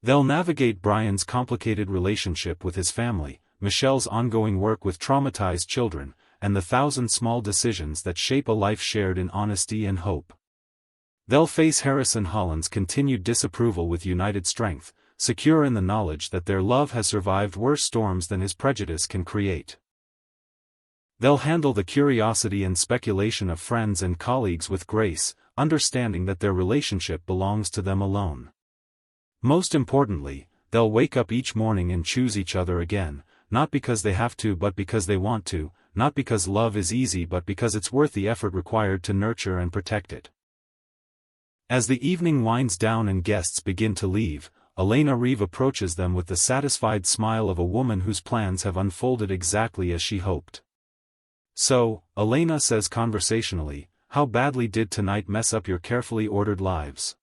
They'll navigate Brian's complicated relationship with his family, Michelle's ongoing work with traumatized children, and the 1,000 small decisions that shape a life shared in honesty and hope. They'll face Harrison Holland's continued disapproval with united strength, secure in the knowledge that their love has survived worse storms than his prejudice can create. They'll handle the curiosity and speculation of friends and colleagues with grace, understanding that their relationship belongs to them alone. Most importantly, they'll wake up each morning and choose each other again, not because they have to but because they want to, not because love is easy but because it's worth the effort required to nurture and protect it. As the evening winds down and guests begin to leave, Elena Reeve approaches them with the satisfied smile of a woman whose plans have unfolded exactly as she hoped. So, Elena says conversationally, how badly did tonight mess up your carefully ordered lives?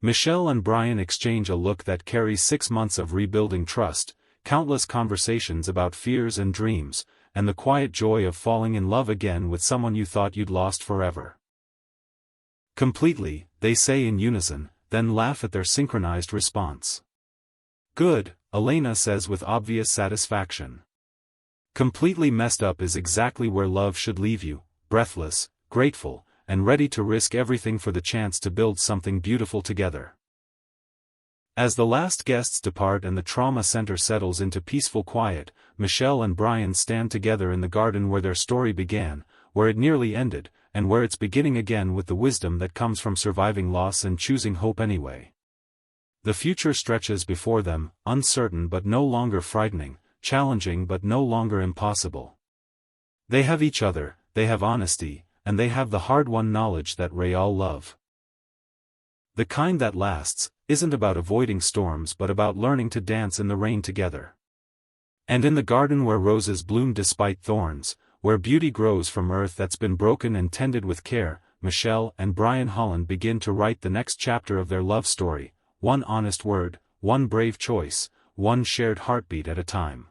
Michelle and Brian exchange a look that carries 6 months of rebuilding trust, countless conversations about fears and dreams, and the quiet joy of falling in love again with someone you thought you'd lost forever. Completely, they say in unison, then laugh at their synchronized response. Good, Elena says with obvious satisfaction. Completely messed up is exactly where love should leave you, breathless, grateful, and ready to risk everything for the chance to build something beautiful together. As the last guests depart and the trauma center settles into peaceful quiet, Michelle and Brian stand together in the garden where their story began, where it nearly ended, and where it's beginning again with the wisdom that comes from surviving loss and choosing hope anyway. The future stretches before them, uncertain but no longer frightening, challenging but no longer impossible. They have each other, they have honesty, and they have the hard-won knowledge that they all love. The kind that lasts, isn't about avoiding storms but about learning to dance in the rain together. And in the garden where roses bloom despite thorns, where beauty grows from earth that's been broken and tended with care, Michelle and Brian Holland begin to write the next chapter of their love story, one honest word, one brave choice, one shared heartbeat at a time.